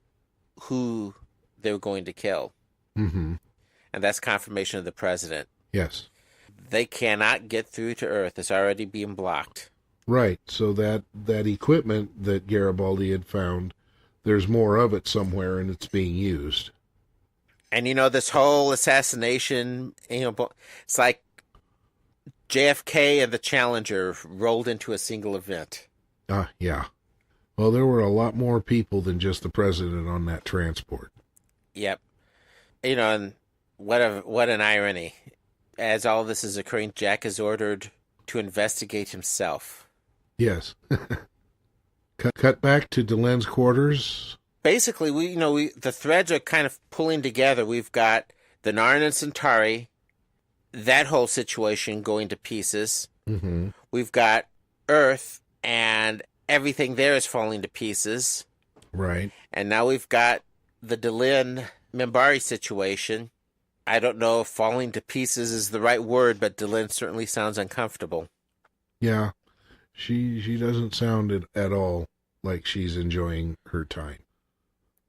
C: who they were going to kill.
D: Mm-hmm.
C: And that's confirmation of the president.
D: Yes.
C: They cannot get through to Earth. It's already being blocked.
D: Right. So that equipment that Garibaldi had found, there's more of it somewhere and it's being used.
C: And, this whole assassination, it's like JFK and the Challenger rolled into a single event.
D: Yeah. Well, there were a lot more people than just the president on that transport.
C: Yep. And what an irony. as all this is occurring, Jack is ordered to investigate himself.
D: Yes. Cut back to Delenn's quarters.
C: Basically, the threads are kind of pulling together. We've got the Narn and Centauri, that whole situation going to pieces.
D: Mm-hmm.
C: We've got Earth, and everything there is falling to pieces.
D: Right.
C: And now we've got the Delenn Minbari situation. I don't know if falling to pieces is the right word, but Delenn certainly sounds uncomfortable.
D: Yeah. She doesn't sound at all like she's enjoying her time.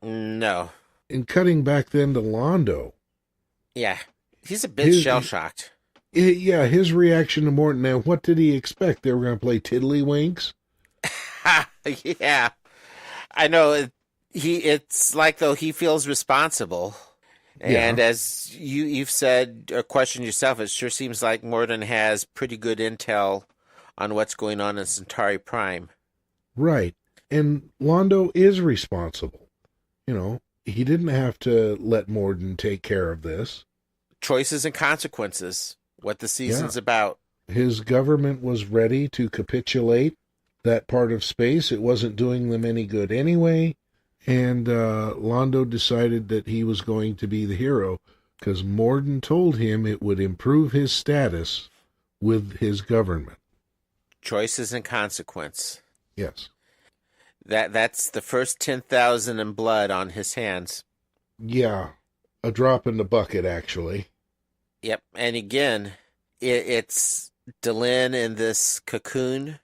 C: No.
D: And cutting back then to Londo.
C: Yeah. He's a bit shell-shocked.
D: Yeah, his reaction to Morton. Now, what did he expect? They were going to play Tiddlywinks?
C: Yeah. I know. It's like, though, he feels responsible. And as you've said or questioned yourself, it sure seems like Morton has pretty good intel on what's going on in Centauri Prime.
D: Right. And Londo is responsible. He didn't have to let Morden take care of this.
C: Choices and consequences, what the season's about.
D: His government was ready to capitulate that part of space. It wasn't doing them any good anyway. And Londo decided that he was going to be the hero because Morden told him it would improve his status with his government.
C: Choices and consequence.
D: Yes.
C: That's the first 10,000 in blood on his hands.
D: Yeah. A drop in the bucket, actually.
C: Yep. And again, it's Delenn in this cocoon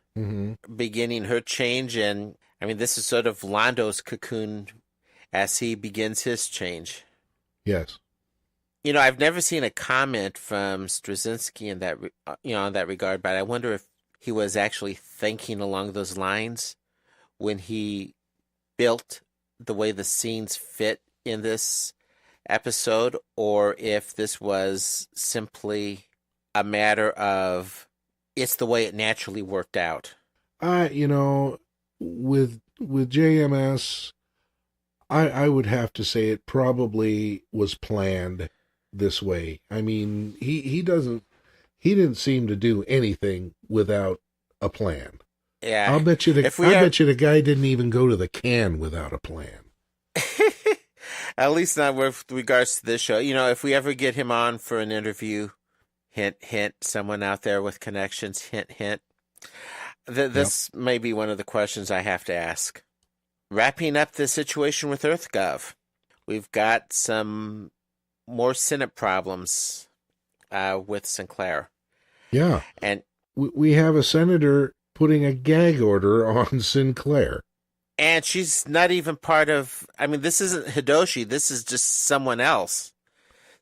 C: beginning her change. And I mean, this is sort of Londo's cocoon as he begins his change.
D: Yes.
C: I've never seen a comment from Straczynski in that, in that regard, but I wonder if he was actually thinking along those lines when he built the way the scenes fit in this episode, or if this was simply a matter of it's the way it naturally worked out.
D: With JMS, I would have to say it probably was planned this way. I mean, he didn't seem to do anything without a plan.
C: Yeah.
D: I'll bet you the guy didn't even go to the can without a plan.
C: At least not with regards to this show. If we ever get him on for an interview, hint, hint, someone out there with connections, hint, hint. This may be one of the questions I have to ask. Wrapping up the situation with EarthGov, we've got some more Senate problems with Sinclair.
D: Yeah.
C: And
D: we have a senator putting a gag order on Sinclair.
C: And she's not even part of, this isn't Hidoshi. This is just someone else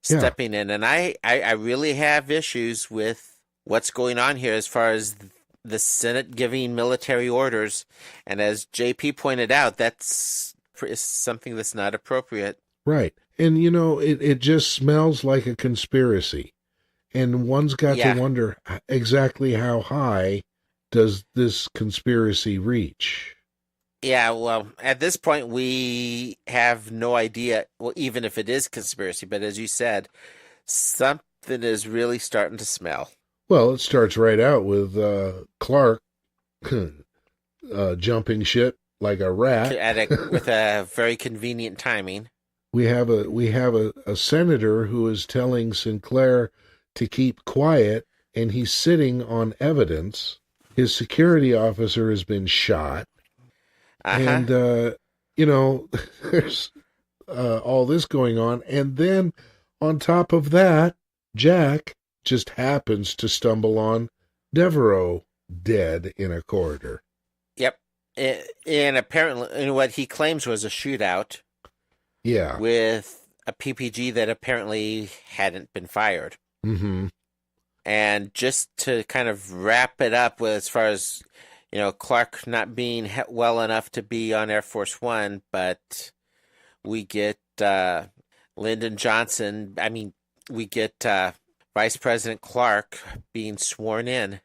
C: stepping in. And I really have issues with what's going on here as far as the Senate giving military orders. And as JP pointed out, that's something that's not appropriate.
D: Right. And, it just smells like a conspiracy. And one's got to wonder exactly how high does this conspiracy reach?
C: Yeah, well, at this point, we have no idea, well, even if it is conspiracy, but as you said, something is really starting to smell.
D: Well, it starts right out with Clark jumping ship like a rat.
C: With a very convenient timing.
D: We have a senator who is telling Sinclair to keep quiet, and he's sitting on evidence. His security officer has been shot. And, there's all this going on. And then on top of that, Jack just happens to stumble on Devereaux dead in a corridor.
C: Yep. And apparently, what he claims was a shootout.
D: Yeah.
C: With a PPG that apparently hadn't been fired.
D: Mm-hmm.
C: And just to kind of wrap it up with as far as, Clark not being well enough to be on Air Force One, but we get Lyndon Johnson. We get Vice President Clark being sworn in,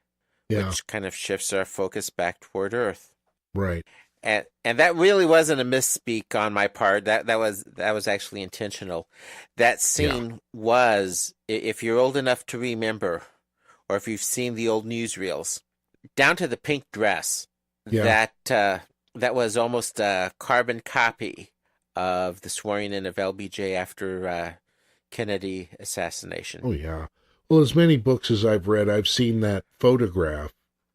C: which kind of shifts our focus back toward Earth.
D: Right.
C: And that really wasn't a misspeak on my part. That was actually intentional. That scene was, if you're old enough to remember, or if you've seen the old newsreels, down to the pink dress, that was almost a carbon copy of the swearing in of LBJ after Kennedy assassination.
D: Oh yeah. Well, as many books as I've read, I've seen that photograph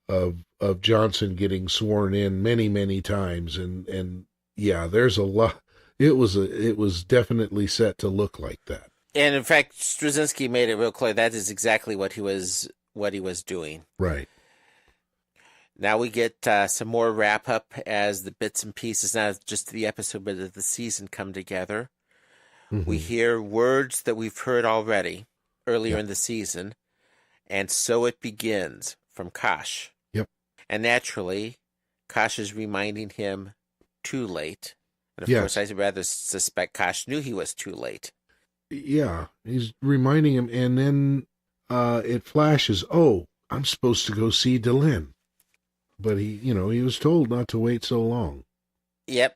D: of Johnson getting sworn in many, many times, and yeah, there's a lot. It was definitely set to look like that.
C: And in fact, Straczynski made it real clear that is exactly what he was doing.
D: Right.
C: Now we get some more wrap up as the bits and pieces, not just the episode, but of the season come together. Mm-hmm. We hear words that we've heard already earlier in the season, and so it begins from Kosh.
D: Yep.
C: And naturally, Kosh is reminding him too late. And of course, I rather suspect Kosh knew he was too late.
D: Yeah, he's reminding him, and then it flashes, oh, I'm supposed to go see Delenn. But he was told not to wait so long.
C: Yep.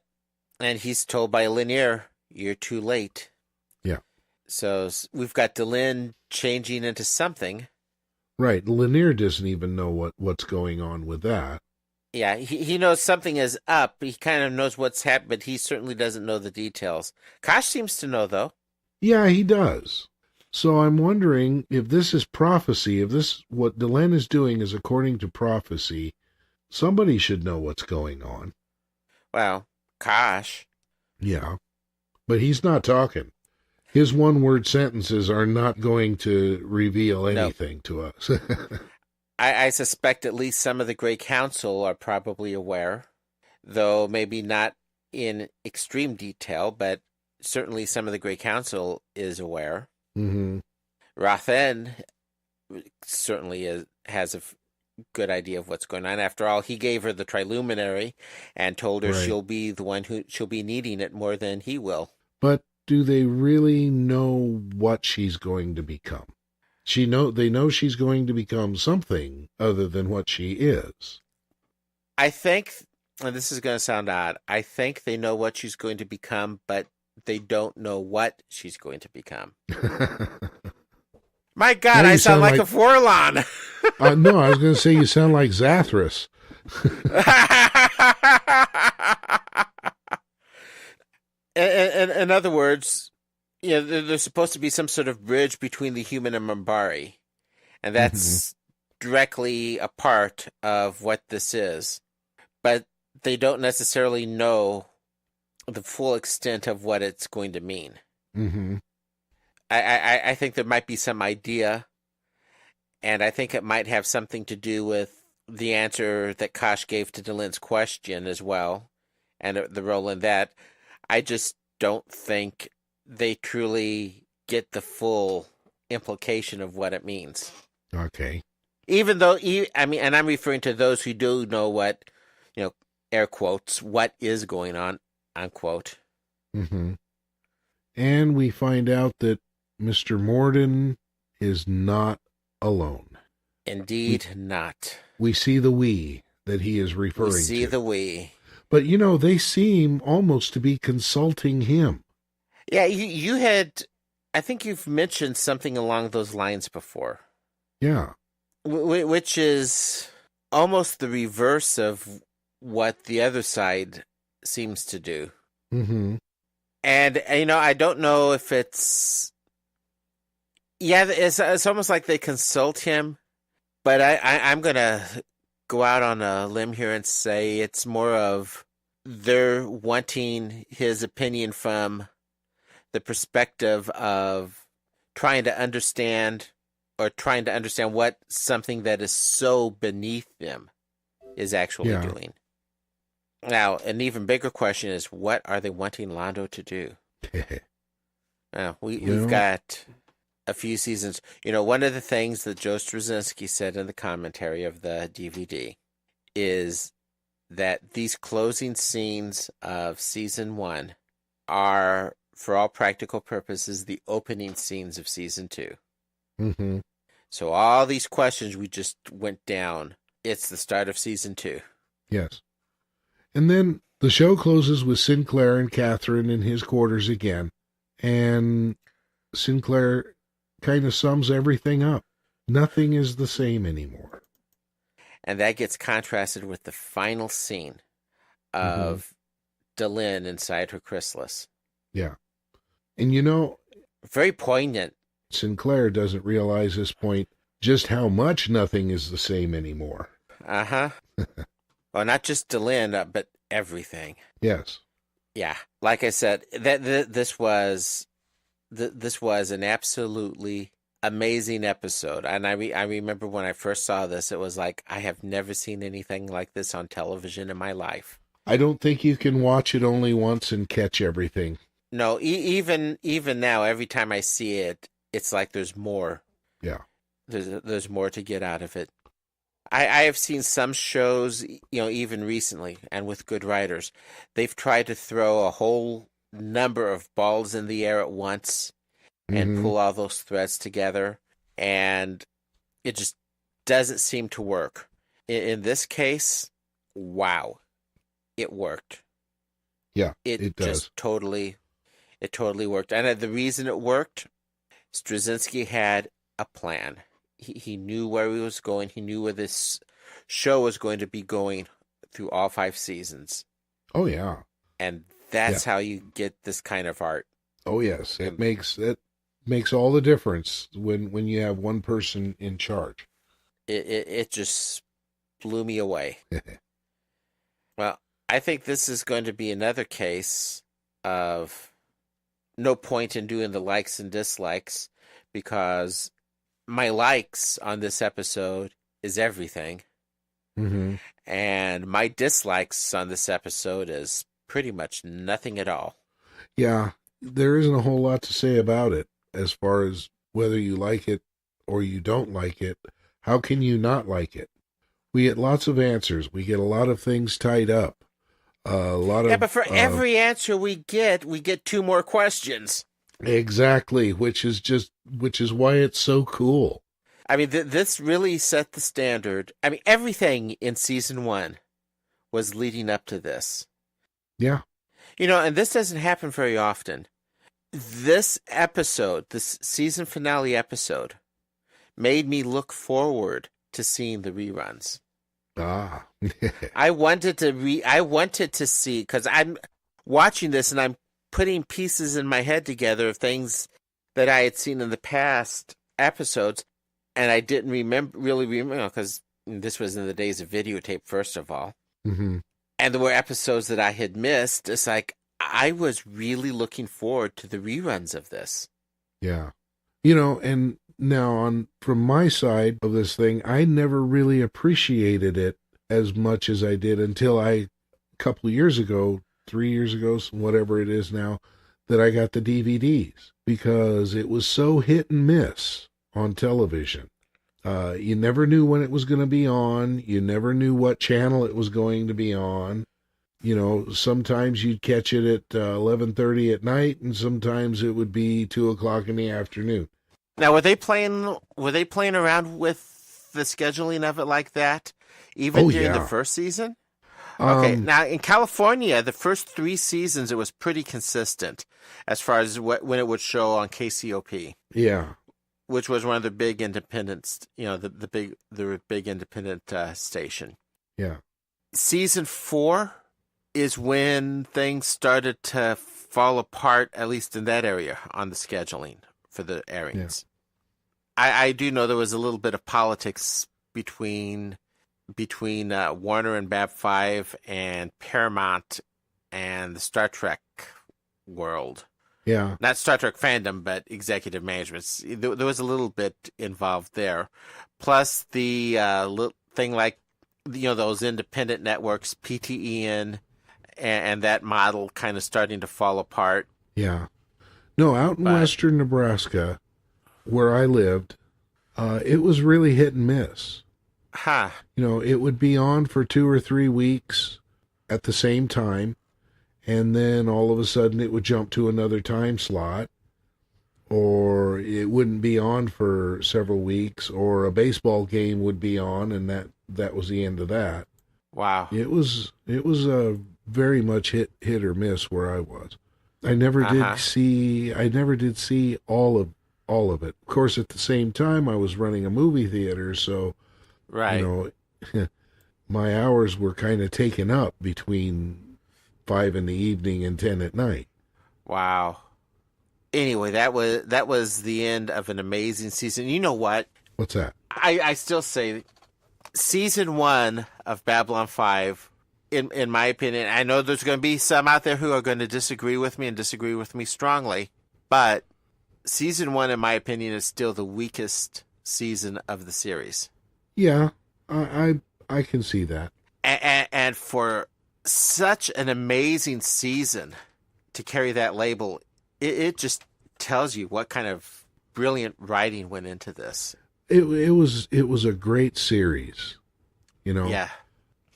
C: And he's told by Lanier, you're too late.
D: Yeah.
C: So we've got Delenn changing into something.
D: Right. Lanier doesn't even know what's going on with that.
C: Yeah, he knows something is up. He kind of knows what's happened, but he certainly doesn't know the details. Kosh seems to know, though.
D: Yeah, he does. So I'm wondering if this is prophecy, what Delenn is doing is according to prophecy. Somebody should know what's going on.
C: Well, Kosh.
D: Yeah, but he's not talking. His one-word sentences are not going to reveal anything to us.
C: I suspect at least some of the Grey Council are probably aware, though maybe not in extreme detail, but certainly some of the Grey Council is aware.
D: Mm-hmm.
C: Rothen certainly has a good idea of what's going on. After all, he gave her the Triluminary and told her she'll be the one she'll be needing it more than he will.
D: But do they really know what she's going to become? They know she's going to become something other than what she is.
C: I think, and this is going to sound odd, I think they know what she's going to become, but they don't know what she's going to become. My God, I sound like a Forlon.
D: No, I was going to say you sound like Zathras.
C: In other words, there's supposed to be some sort of bridge between the human and Minbari, and that's directly a part of what this is. But they don't necessarily know the full extent of what it's going to mean.
D: Mm-hmm.
C: I think there might be some idea, and I think it might have something to do with the answer that Kosh gave to Delenn's question as well, and the role in that. I just don't think they truly get the full implication of what it means.
D: Okay.
C: Even though, and I'm referring to those who do know what, air quotes, what is going on, unquote.
D: Mm-hmm. And we find out that Mr. Morden is not alone.
C: Indeed not.
D: We see the we that he is referring to.
C: We see the we.
D: But, they seem almost to be consulting him.
C: Yeah, you had, I think you've mentioned something along those lines before.
D: Yeah.
C: Which is almost the reverse of what the other side seems to do.
D: Mm-hmm.
C: And, I don't know if it's... Yeah, it's almost like they consult him, but I'm going to go out on a limb here and say it's more of they're wanting his opinion from the perspective of trying to understand what something that is so beneath them is actually doing. Now, an even bigger question is, what are they wanting Londo to do? We've got a few seasons. One of the things that Joe Straczynski said in the commentary of the DVD is that these closing scenes of season 1 are, for all practical purposes, the opening scenes of season 2.
D: Mm-hmm.
C: So all these questions we just went down, it's the start of season 2.
D: Yes. And then the show closes with Sinclair and Catherine in his quarters again. And Sinclair kind of sums everything up. Nothing is the same anymore.
C: And that gets contrasted with the final scene of Delin inside her chrysalis.
D: Yeah. And you know,
C: very poignant.
D: Sinclair doesn't realize this point just how much nothing is the same anymore.
C: Uh-huh. Well, not just Delin, but everything.
D: Yes.
C: Yeah. Like I said, this was an absolutely amazing episode. And I remember when I first saw this, it was like, I have never seen anything like this on television in my life.
D: I don't think you can watch it only once and catch everything.
C: No, even now, every time I see it, it's like there's more.
D: Yeah.
C: There's more to get out of it. I have seen some shows, even recently, and with good writers, they've tried to throw a whole number of balls in the air at once and pull all those threads together, and it just doesn't seem to work. In this case, wow, it worked.
D: Yeah, it does.
C: Just totally worked. And the reason it worked, Straczynski had a plan. He knew where he was going. He knew where this show was going to be going through all 5 seasons.
D: Oh, yeah.
C: And that's how you get this kind of art.
D: Oh, yes. It makes all the difference when you have one person in charge.
C: It just blew me away. Well, I think this is going to be another case of no point in doing the likes and dislikes, because my likes on this episode is everything. And my dislikes on this episode is pretty much nothing at all.
D: Yeah, there isn't a whole lot to say about it as far as whether you like it or you don't like it. How can you not like it? We get lots of answers. We get a lot of things tied up. But for every answer we get 2 more questions. Exactly, which is why it's so cool.
C: I mean, this really set the standard. I mean, everything in season 1 was leading up to this.
D: Yeah.
C: And this doesn't happen very often. This episode, this season finale episode, made me look forward to seeing the reruns.
D: Ah.
C: I wanted to see, because I'm watching this and I'm putting pieces in my head together of things that I had seen in the past episodes, and I didn't really remember, because this was in the days of videotape, first of all. And there were episodes that I had missed. It's like, I was really looking forward to the reruns of this.
D: Yeah. And now from my side of this thing, I never really appreciated it as much as I did until a couple of years ago, 3 years ago, whatever it is now, that I got the DVDs, because it was so hit and miss on television. You never knew when it was going to be on. You never knew what channel it was going to be on. Sometimes you'd catch it at 11:30 at night, and sometimes it would be 2:00 in the afternoon.
C: Now, were they playing around with the scheduling of it like that, even during the first season? Okay, now in California, the first 3 seasons, it was pretty consistent as far as when it would show on KCOP.
D: Yeah,
C: which was one of the big independents, the big independent station.
D: Yeah.
C: Season 4 is when things started to fall apart, at least in that area, on the scheduling for the airings. Yeah. I do know there was a little bit of politics between Warner and BAB5 and Paramount and the Star Trek world.
D: Yeah.
C: Not Star Trek fandom, but executive management. There was a little bit involved there. Plus the thing like, those independent networks, PTEN, and that model kind of starting to fall apart.
D: Yeah. No, out in western Nebraska, where I lived, it was really hit and miss. It would be on for 2 or 3 weeks at the same time, and then all of a sudden it would jump to another time slot, or it wouldn't be on for several weeks, or a baseball game would be on, and that was the end of that.
C: Wow.
D: It was a very much hit or miss where I was. I never did see all of it. Of course, at the same time, I was running a movie theater, so
C: right.
D: My hours were kind of taken up between 5 in the evening and 10 at night.
C: Wow. Anyway, that was the end of an amazing season. You know what?
D: What's that?
C: I still say season 1 of Babylon 5, in my opinion, I know there's going to be some out there who are going to disagree with me and disagree with me strongly, but season 1, in my opinion, is still the weakest season of the series.
D: Yeah, I can see that.
C: And for such an amazing season to carry that label, it just tells you what kind of brilliant writing went into this.
D: It was a great series, you know.
C: Yeah.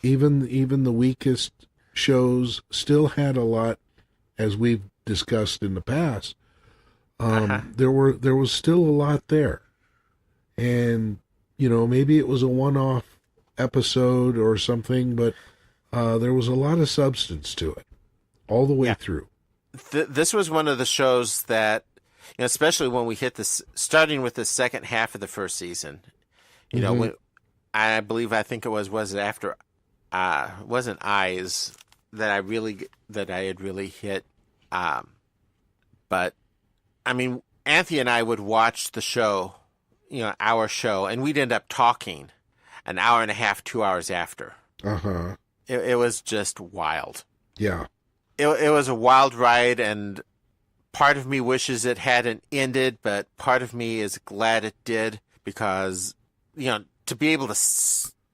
D: Even the weakest shows still had a lot, as we've discussed in the past. There was still a lot there, and you know, maybe it was a one-off episode or something, but there was a lot of substance to it all the way through.
C: This was one of the shows that, you know, especially when we hit this, starting with the second half of the first season, you know, when I think it was after, wasn't Eyes that I had really hit. But I mean, Anthony and I would watch the show, you know, our show, and we'd end up talking an hour and a half, 2 hours after. It was just wild.
D: Yeah.
C: It was a wild ride, and part of me wishes it hadn't ended, but part of me is glad it did, because, you know, to be able to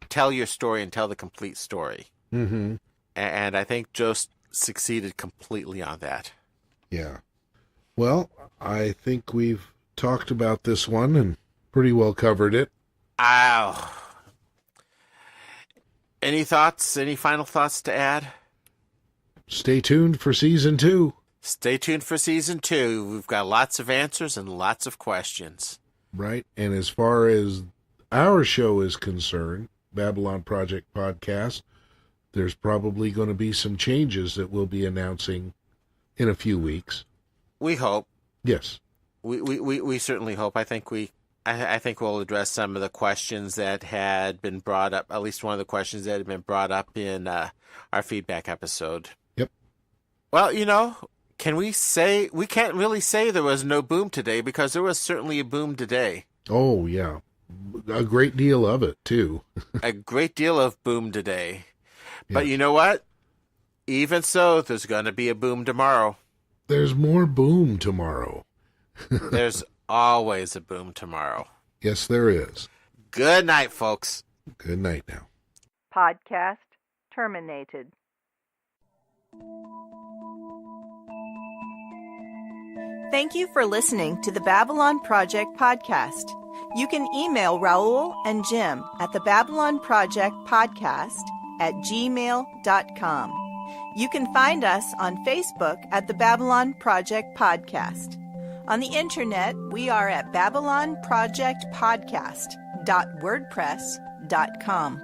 C: tell your story and tell the complete story. And I think Joe succeeded completely on that.
D: Yeah. Well, I think we've talked about this one and pretty well covered it.
C: Ow. Any thoughts? Any final thoughts to add?
D: Stay tuned for season 2.
C: Stay tuned for season 2. We've got lots of answers and lots of questions.
D: Right. And as far as our show is concerned, Babylon Project Podcast, there's probably going to be some changes that we'll be announcing in a few weeks.
C: We hope.
D: Yes.
C: We certainly hope. I think we'll address some of the questions that had been brought up, at least one of the questions that had been brought up in our feedback episode.
D: Yep.
C: Well, you know, we can't really say there was no boom today, because there was certainly a boom today.
D: Oh, yeah. A great deal of it, too.
C: A great deal of boom today. Yeah. But you know what? Even so, there's going to be a boom tomorrow.
D: There's more boom tomorrow.
C: There's always a boom tomorrow.
D: Yes, there is.
C: Good night, folks.
D: Good night now.
A: Podcast terminated. Thank you for listening to the Babylon Project podcast. You can email Raul and Jim at the Babylon Project podcast at gmail.com. You can find us on Facebook at the Babylon Project Podcast. On the internet, we are at babylonprojectpodcast.wordpress.com.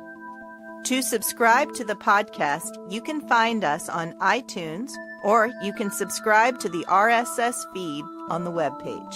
A: To subscribe to the podcast, you can find us on iTunes, or you can subscribe to the RSS feed on the webpage.